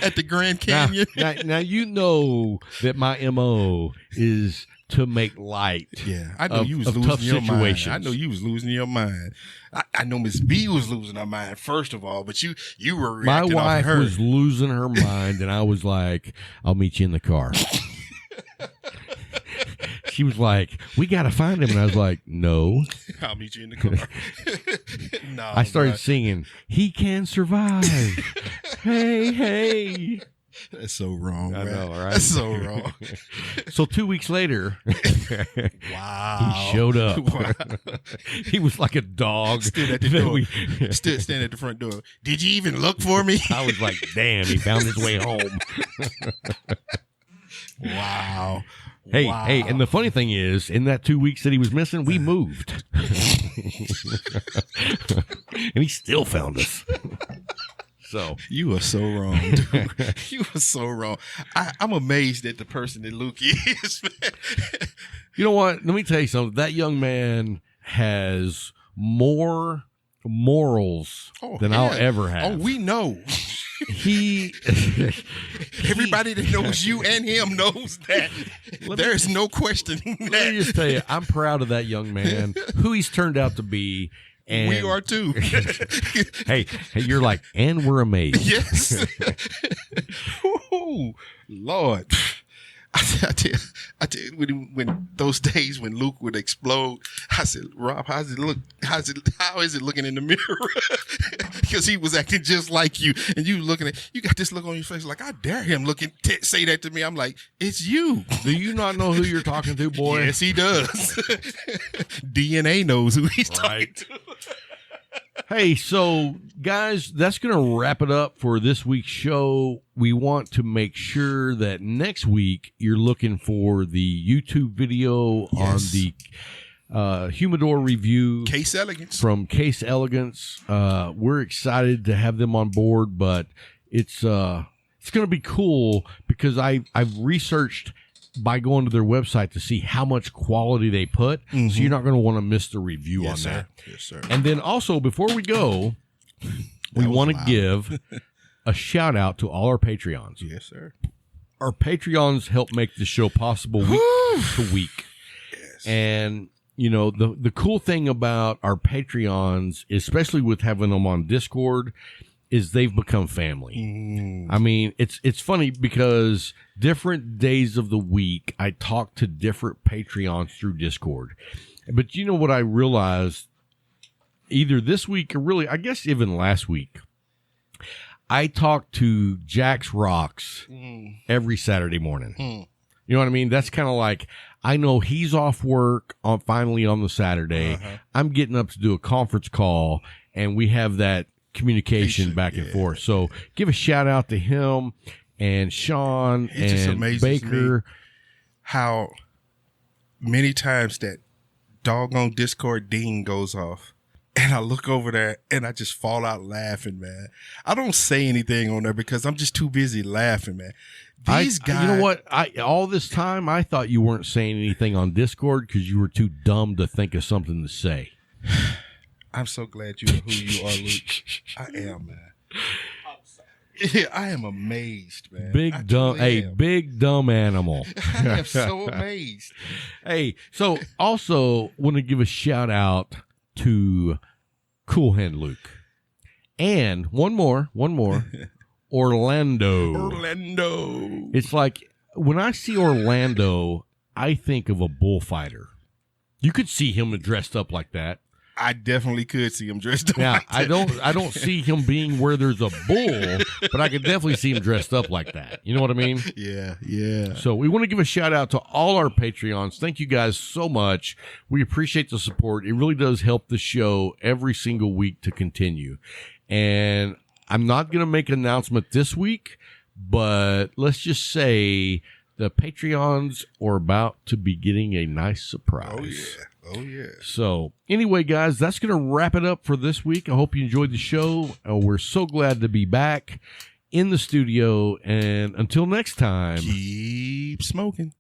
at the Grand Canyon? Now you know that my MO is to make light. Yeah, I know of, you was of losing tough your situations. mind. I know you was losing your mind. I know Miss B was losing her mind first of all, but you were My reacting off wife her. was losing her mind, and I was like, "I'll meet you in the car." She was like, "We got to find him," and I was like, "No." I'll meet you in the car. No, I started bro. singing, "He Can Survive." Hey, hey. That's so wrong. I man. know, right? That's so wrong. So 2 weeks later, Wow. he showed up. Wow. He was like a dog. Stood at the that door. we- Standing at the front door. Did you even look for me? I was like, damn, he found his way home. Wow. Hey, Wow. hey, and the funny thing is, in that 2 weeks that he was missing, we moved. And he still found us. So You are so wrong, dude. You are so wrong. I'm amazed at the person that Luke is, man. you know what? Let me tell you something. That young man has more morals than yeah. I'll ever have. Oh, we know. He Everybody that knows you and him knows that. There's no questioning Let me that. just tell you, I'm proud of that young man, who he's turned out to be. And We are too. hey, you're like, and we're amazed. Yes. Ooh, Lord. I tell you, when those days when Luke would explode, I said, Rob, how is it looking in the mirror? because he was acting just like you, and you looking at, you got this look on your face like, I dare him say that to me. I'm like, it's you. Do you not know who you're talking to, boy? Yes, he does. DNA knows who he's talking to. Hey, so guys, that's going to wrap it up for this week's show. We want to make sure that next week you're looking for the YouTube video on the humidor review. Case Elegance. From Case Elegance. We're excited to have them on board, but it's going to be cool because I've researched by going to their website to see how much quality they put. Mm-hmm. So you're not going to want to miss the review on that. Yes, sir. And then also, before we go, we want to give a shout out to all our Patreons. Yes, sir. Our Patreons help make the show possible week to week. Yes. And, you know, the cool thing about our Patreons, especially with having them on Discord, is they've become family. I mean, it's funny because different days of the week, I talk to different Patreons through Discord. But you know what I realized either this week or really, I guess even last week, I talked to Jack's Rocks every Saturday morning. You know what I mean? That's kind of like, I know he's off work finally on the Saturday. I'm getting up to do a conference call, and we have that communication back and forth. So give a shout out to him and Sean and Baker. How many times that doggone Discord ding goes off, and I look over there and I just fall out laughing, man. I don't say anything on there because I'm just too busy laughing, man. These guys, you know what? All this time I thought you weren't saying anything on Discord because you were too dumb to think of something to say. I'm so glad you know who you are, Luke. I am, man. Yeah, I am amazed, man. Big dumb animal. I am so amazed. Hey, so also want to give a shout out to Cool Hand Luke. And one more, Orlando. It's like when I see Orlando, I think of a bullfighter. You could see him dressed up like that. I definitely could see him dressed up. Now, like that. I don't see him being where there's a bull, but I could definitely see him dressed up like that. You know what I mean? Yeah. So we want to give a shout out to all our Patreons. Thank you guys so much. We appreciate the support. It really does help the show every single week to continue. And I'm not going to make an announcement this week, but let's just say the Patreons are about to be getting a nice surprise. Oh, yeah. So anyway, guys, that's going to wrap it up for this week. I hope you enjoyed the show. We're so glad to be back in the studio. And until next time, keep smoking.